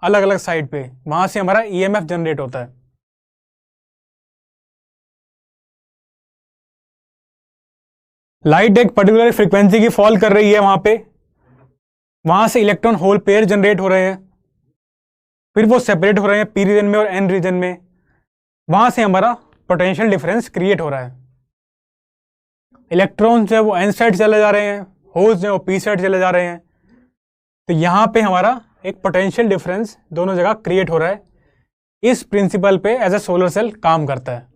अलग अलग साइड पे, वहां से हमारा EMF जनरेट होता है. लाइट एक पर्टिकुलर फ्रीक्वेंसी की फॉल कर रही है वहां से इलेक्ट्रॉन होल पेयर जनरेट हो रहे हैं, फिर वो सेपरेट हो रहे हैं P रीजन में और N रीजन में, वहां से हमारा पोटेंशियल डिफरेंस क्रिएट हो रहा है. इलेक्ट्रॉन जो है वो N साइड चले जा रहे हैं, होल्स जो है वो P साइड चले जा रहे हैं. तो यहाँ पे हमारा एक पोटेंशियल डिफरेंस दोनों जगह क्रिएट हो रहा है. इस प्रिंसिपल पे एज ए सोलर सेल काम करता है.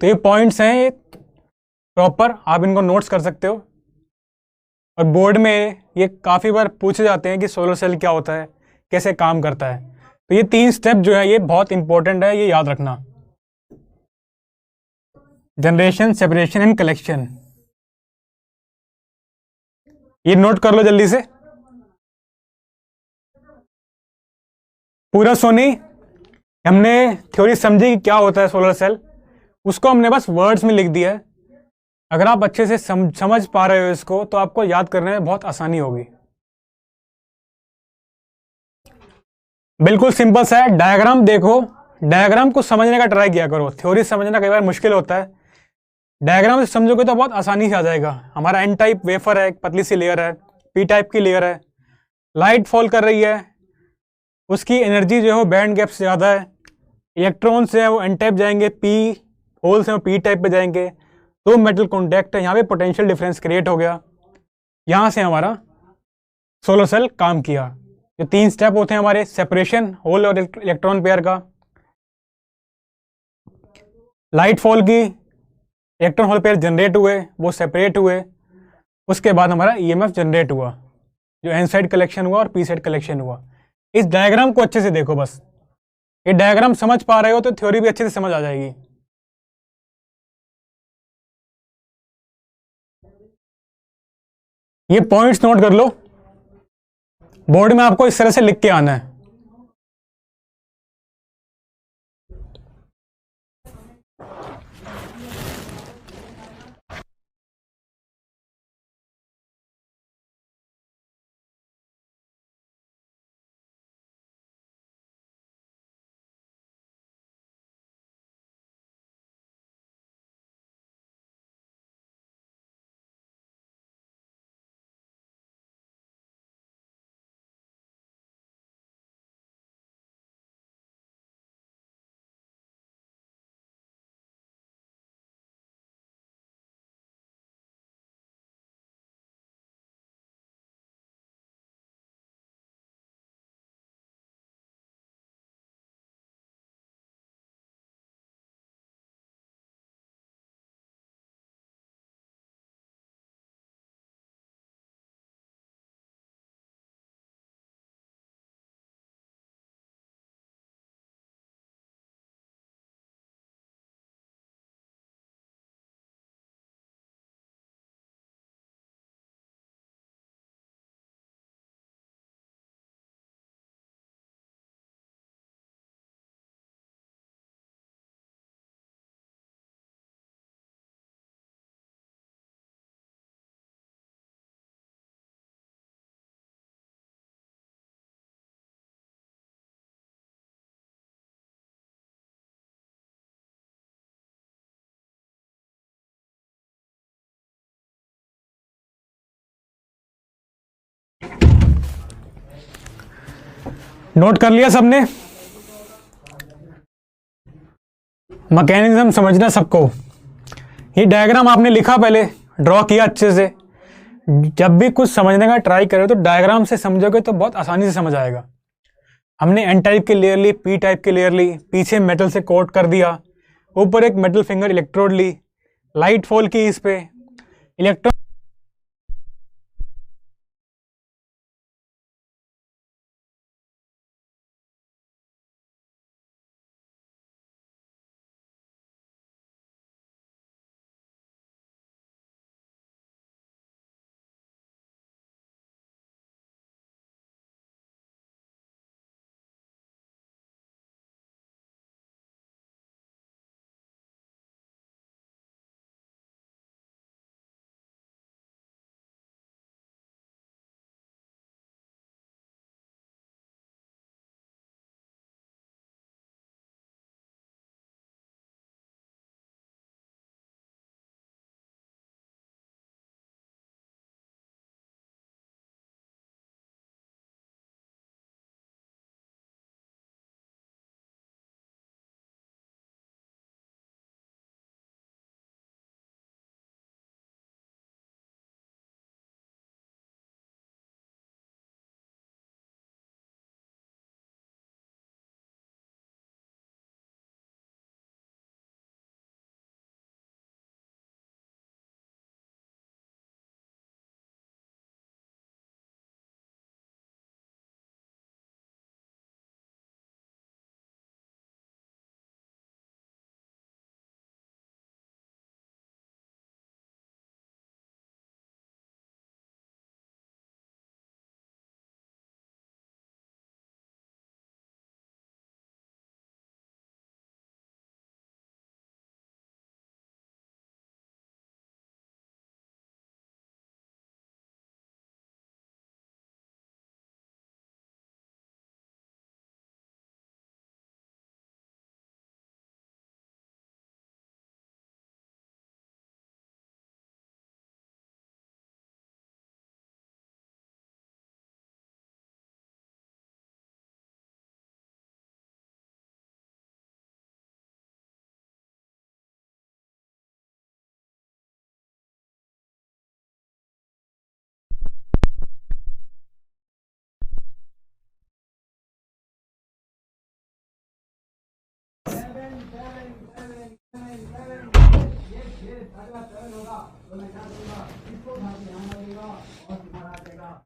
तो ये पॉइंट्स हैं, ये प्रॉपर आप इनको नोट्स कर सकते हो. और बोर्ड में ये काफ़ी बार पूछे जाते हैं कि सोलर सेल क्या होता है, कैसे काम करता है. तो ये 3 स्टेप जो है ये बहुत इंपॉर्टेंट है, ये याद रखना. जनरेशन, सेपरेशन एंड कलेक्शन, ये नोट कर लो जल्दी से. पूरा सोनी हमने थ्योरी समझी कि क्या होता है सोलर सेल, उसको हमने बस वर्ड्स में लिख दिया है. अगर आप अच्छे से समझ पा रहे हो इसको तो आपको याद करने में बहुत आसानी होगी. बिल्कुल सिंपल सा है. डायग्राम देखो, डायग्राम को समझने का ट्राई किया करो. थ्योरी समझना कई बार मुश्किल होता है, डायग्राम से समझोगे तो बहुत आसानी से आ जाएगा. हमारा N टाइप वेफर है, एक पतली सी लेयर है, P टाइप की लेयर है, लाइट फॉल कर रही है, उसकी एनर्जी जो है वो बैंड गैप से ज़्यादा है. इलेक्ट्रॉन्स जो है वो N टाइप जाएंगे, P होल्स हैं वो P टाइप पे जाएंगे. तो मेटल कॉन्टैक्ट है, यहाँ पे पोटेंशियल डिफरेंस क्रिएट हो गया. यहाँ से हमारा सोलर सेल काम किया. जो 3 स्टेप होते हैं हमारे, सेपरेशन होल और इलेक्ट्रॉन पेयर का, लाइट फॉल की, इलेक्ट्रॉन होल पेयर जनरेट हुए, वो सेपरेट हुए, उसके बाद हमारा EMF जनरेट हुआ जो N साइड कलेक्शन हुआ और P साइड कलेक्शन हुआ. इस डायग्राम को अच्छे से देखो बस. ये डायग्राम समझ पा रहे हो तो थ्योरी भी अच्छे से समझ आ जाएगी. ये पॉइंट्स नोट कर लो, बोर्ड में आपको इस तरह से लिख के आना है. नोट कर लिया सबने? मैकेनिज्म समझना सबको। ये डायग्राम आपने लिखा, पहले ड्रॉ किया अच्छे से। जब भी कुछ समझने का ट्राई करो तो डायग्राम से समझोगे तो बहुत आसानी से समझ आएगा। हमने एन टाइप की लेयर ली, पी टाइप की लेयर ली, पीछे मेटल से कोट कर दिया, ऊपर एक मेटल फिंगर इलेक्ट्रोड ली, लाइट फॉल की इस पे, इलेक्ट्रॉन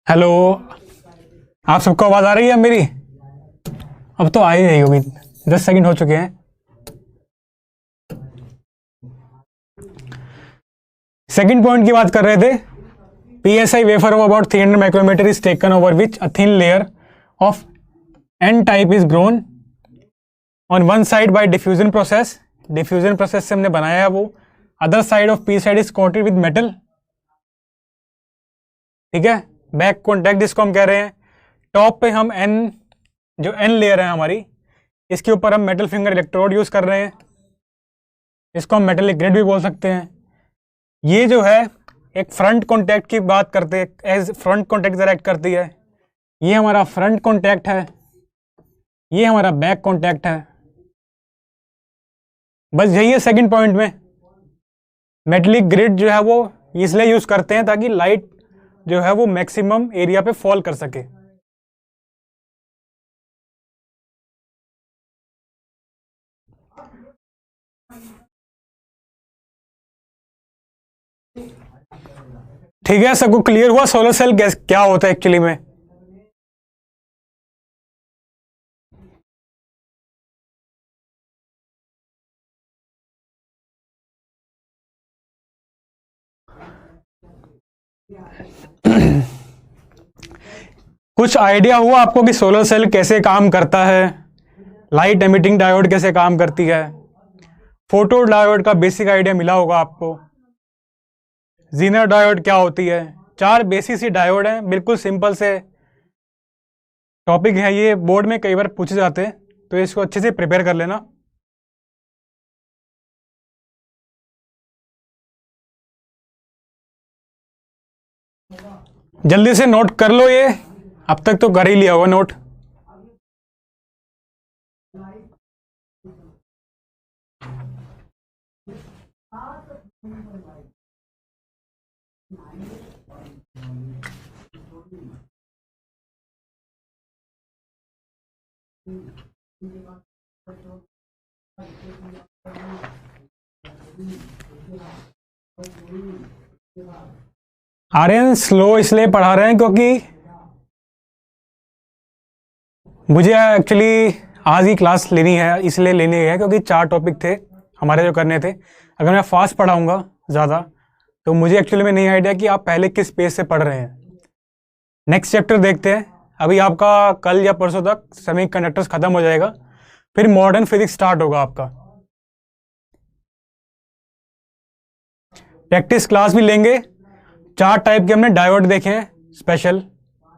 हेलो, आप सबको आवाज आ रही है मेरी? अब तो आ ही रही होगी, 10 सेकंड हो चुके हैं। सेकंड पॉइंट की बात कर रहे थे। PSI wafer of about 300 micrometer is taken over which a thin layer of N type is grown on one side by diffusion process. Diffusion process से हमने बनाया है वो। Other side of P side is coated with metal. ठीक है, back contact जिसको हम कह रहे हैं। टॉप पे हम N, जो N लेयर है हमारी, इसके ऊपर हम मेटल फिंगर इलेक्ट्रोड यूज कर रहे हैं। इसको हम मेटलिक ग्रिड भी बोल सकते हैं। ये जो है एक फ्रंट कॉन्टैक्ट की बात करते हैं, एज फ्रंट कॉन्टैक्ट जरा एक्ट करती है। ये हमारा फ्रंट कॉन्टैक्ट है, ये हमारा बैक कॉन्टैक्ट है। बस यही है सेकंड पॉइंट में। मेटलिक ग्रिड जो है वो इसलिए यूज करते हैं ताकि लाइट जो है वो मैक्सिमम एरिया पे फॉल कर सके। ठीक है, सबको क्लियर हुआ सोलर सेल क्या होता है एक्चुअली में? कुछ आइडिया हुआ आपको कि सोलर सेल कैसे काम करता है, लाइट एमिटिंग डायोड कैसे काम करती है? फोटो डायोड का बेसिक आइडिया मिला होगा आपको। जीनर डायोड क्या होती है? 4 बेसिक सी डायोड हैं, बिल्कुल सिंपल से टॉपिक है ये, बोर्ड में कई बार पूछे जाते हैं, तो इसको अच्छे से प्रिपेयर कर लेना। जल्दी से नोट कर लो, ये अब तक तो कर ही लिया होगा नोट। आर्यन स्लो इसलिए पढ़ा रहे हैं क्योंकि मुझे एक्चुअली आज ही क्लास लेनी है, इसलिए लेनी है क्योंकि 4 टॉपिक थे हमारे जो करने थे। अगर मैं फास्ट पढ़ाऊँगा ज़्यादा तो मुझे एक्चुअली में नहीं आइडिया कि आप पहले किस पेज से पढ़ रहे हैं। नेक्स्ट चैप्टर देखते हैं। अभी आपका कल या परसों तक सेमीकंडक्टर्स ख़त्म हो जाएगा, फिर मॉडर्न फिजिक्स स्टार्ट होगा आपका। प्रैक्टिस क्लास भी लेंगे। 4 टाइप के हमने डायोड देखे हैं स्पेशल।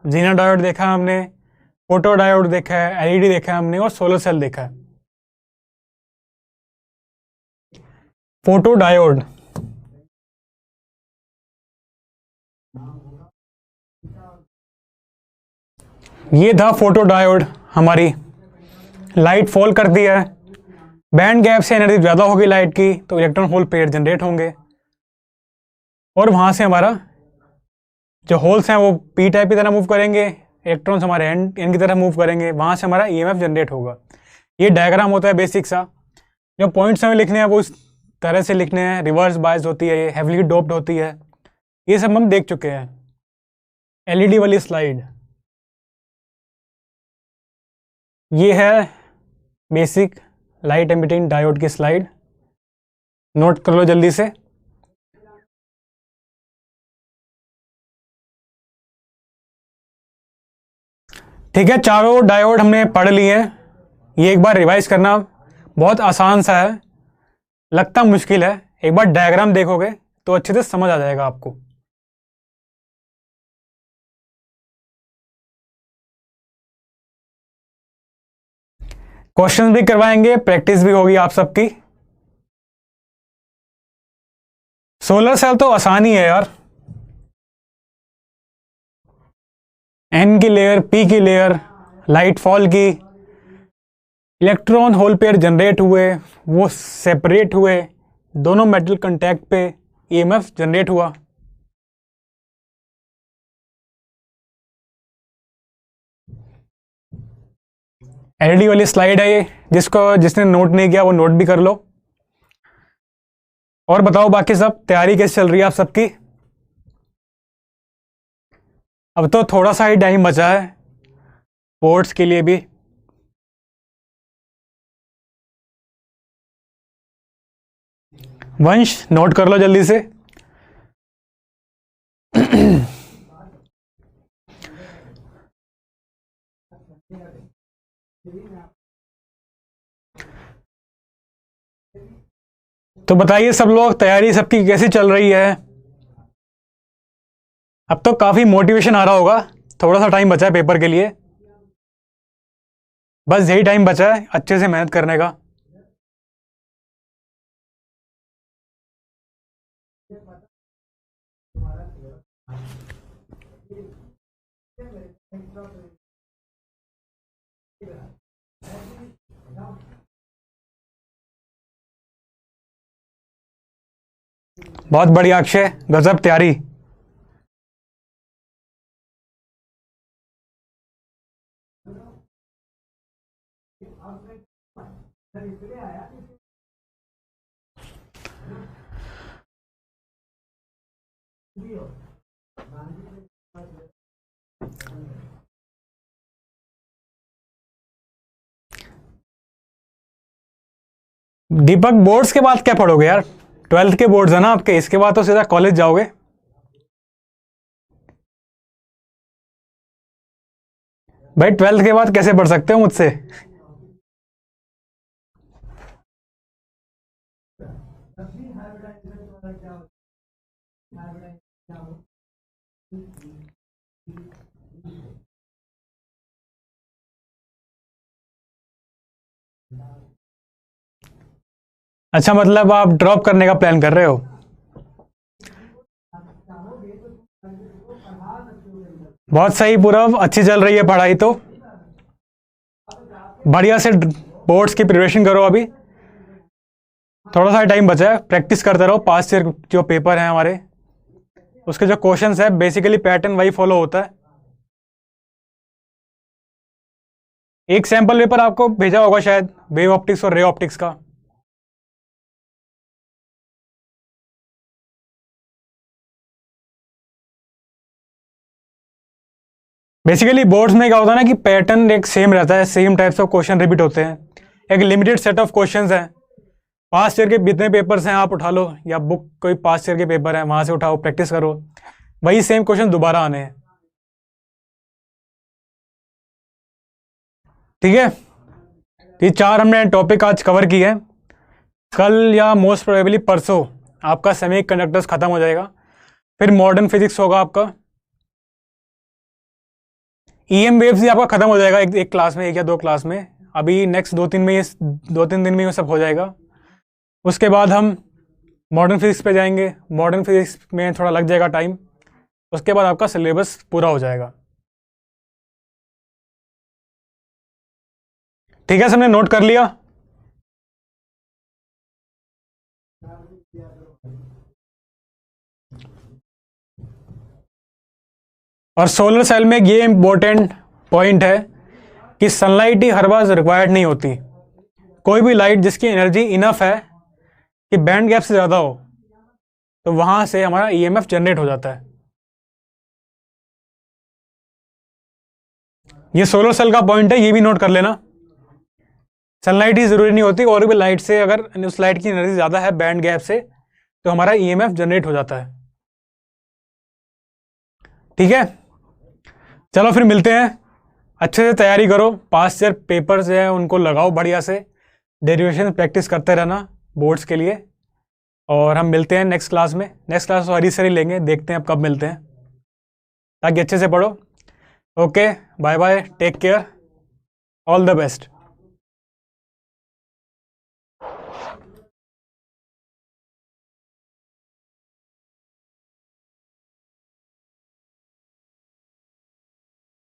जीना डायोड देखा है हमने, फोटो डायोड देखा है, एलईडी देखा है हमने, और सोलर सेल देखा है। फोटो डायोड ये था फोटो डायोड। हमारी लाइट फॉल करती है, बैंड गैप से एनर्जी ज़्यादा होगी लाइट की, तो इलेक्ट्रॉन होल पेयर जनरेट होंगे और वहाँ से हमारा जो होल्स हैं वो पी टाइप की तरह मूव करेंगे, इलेक्ट्रॉन्स हमारे एन की तरह मूव करेंगे, वहाँ से हमारा ईएमएफ जनरेट होगा। ये डायग्राम होता है बेसिक सा। जो पॉइंट्स हमें लिखने हैं वो इस तरह से लिखने हैं। रिवर्स बायस होती है, ये हेवली डोप्ड होती है, ये सब हम देख चुके हैं। एलईडी वाली स्लाइड ये है बेसिक लाइट एमिटिंग डायोड की स्लाइड, नोट कर लो जल्दी से। ठीक है, चारों डायोड हमने पढ़ लिए हैं। ये एक बार रिवाइज करना, बहुत आसान सा है, लगता मुश्किल है। एक बार डायग्राम देखोगे तो अच्छे से समझ आ जाएगा आपको। क्वेश्चन भी करवाएंगे, प्रैक्टिस भी होगी आप सबकी। सोलर सेल तो आसान ही है यार। एन की लेयर, पी की लेयर, लाइट फॉल की, इलेक्ट्रॉन होल पेयर जनरेट हुए, वो सेपरेट हुए, दोनों मेटल कांटेक्ट पे ईएमएफ जनरेट हुआ। एलईडी वाली स्लाइड है ये, जिसने नोट नहीं किया वो नोट भी कर लो। और बताओ बाकी सब तैयारी कैसे चल रही है आप सबकी? अब तो थोड़ा सा ही टाइम बचा है बोर्ड्स के लिए भी। वंश नोट कर लो जल्दी से। तो बताइए सब लोग, तैयारी सबकी कैसी चल रही है? अब तो काफ़ी मोटिवेशन आ रहा होगा। थोड़ा सा टाइम बचा है पेपर के लिए, बस यही टाइम बचा है अच्छे से मेहनत करने का। बहुत बढ़िया अक्षय, गजब तैयारी। दीपक बोर्ड्स के बाद क्या पढ़ोगे यार? 12th के बोर्ड्स है ना आपके, इसके बाद तो सीधा कॉलेज जाओगे। भाई 12th के बाद कैसे पढ़ सकते हो मुझसे? अच्छा, मतलब आप ड्रॉप करने का प्लान कर रहे हो? बहुत सही पूरव, अच्छी चल रही है पढ़ाई तो। बढ़िया से बोर्ड्स की प्रिपरेशन करो अभी। थोड़ा सा टाइम बचा है, प्रैक्टिस करते रहो। पास्ट ईयर जो पेपर हैं हमारे, उसके जो क्वेश्चंस है बेसिकली पैटर्न वही फॉलो होता है। एक सैंपल पेपर आपको भेजा होगा शायद, वेव ऑप्टिक्स और रे ऑप्टिक्स का। बेसिकली बोर्ड्स में क्या होता है ना कि पैटर्न एक सेम रहता है, same types of question repeat होते हैं, एक लिमिटेड सेट ऑफ क्वेश्चंस हैं। पास्ट ईयर के जितने पेपर्स हैं आप उठा लो, या बुक कोई पास्ट ईयर के पेपर है वहां से उठाओ, प्रैक्टिस करो, वही सेम क्वेश्चन दोबारा आने हैं। ठीक है, ये 4 हमने टॉपिक आज कवर किए हैं। कल या मोस्ट प्रोबेबली परसों आपका सेमीकंडक्टर्स खत्म हो जाएगा, फिर मॉडर्न फिजिक्स होगा आपका। ईएम वेव्स भी आपका खत्म हो जाएगा एक क्लास में, 1 या 2 क्लास में। अभी नेक्स्ट 2-3 दिन में ये सब हो जाएगा। उसके बाद हम मॉडर्न फिजिक्स पे जाएंगे, मॉडर्न फिजिक्स में थोड़ा लग जाएगा टाइम। उसके बाद आपका सिलेबस पूरा हो जाएगा। ठीक है, सबने नोट कर लिया? और सोलर सेल में ये इंपॉर्टेंट पॉइंट है कि सनलाइट ही हर बार रिक्वायर्ड नहीं होती। कोई भी लाइट जिसकी एनर्जी इनफ है कि बैंड गैप से ज़्यादा हो, तो वहां से हमारा ईएमएफ जनरेट हो जाता है। ये सोलर सेल का पॉइंट है, ये भी नोट कर लेना। सनलाइट ही ज़रूरी नहीं होती, और भी लाइट से अगर उस लाइट की एनर्जी ज़्यादा है बैंड गैप से, तो हमारा ईएमएफ जनरेट हो जाता है। ठीक है, चलो फिर मिलते हैं। अच्छे से तैयारी करो, पास्ट ईयर पेपर्स हैं उनको लगाओ बढ़िया से, डेरिवेशन प्रैक्टिस करते रहना बोर्ड्स के लिए। और हम मिलते हैं नेक्स्ट क्लास में। नेक्स्ट क्लास तो हरी सरी लेंगे, देखते हैं अब कब मिलते हैं, ताकि अच्छे से पढ़ो। Okay, bye bye, take care, all the best.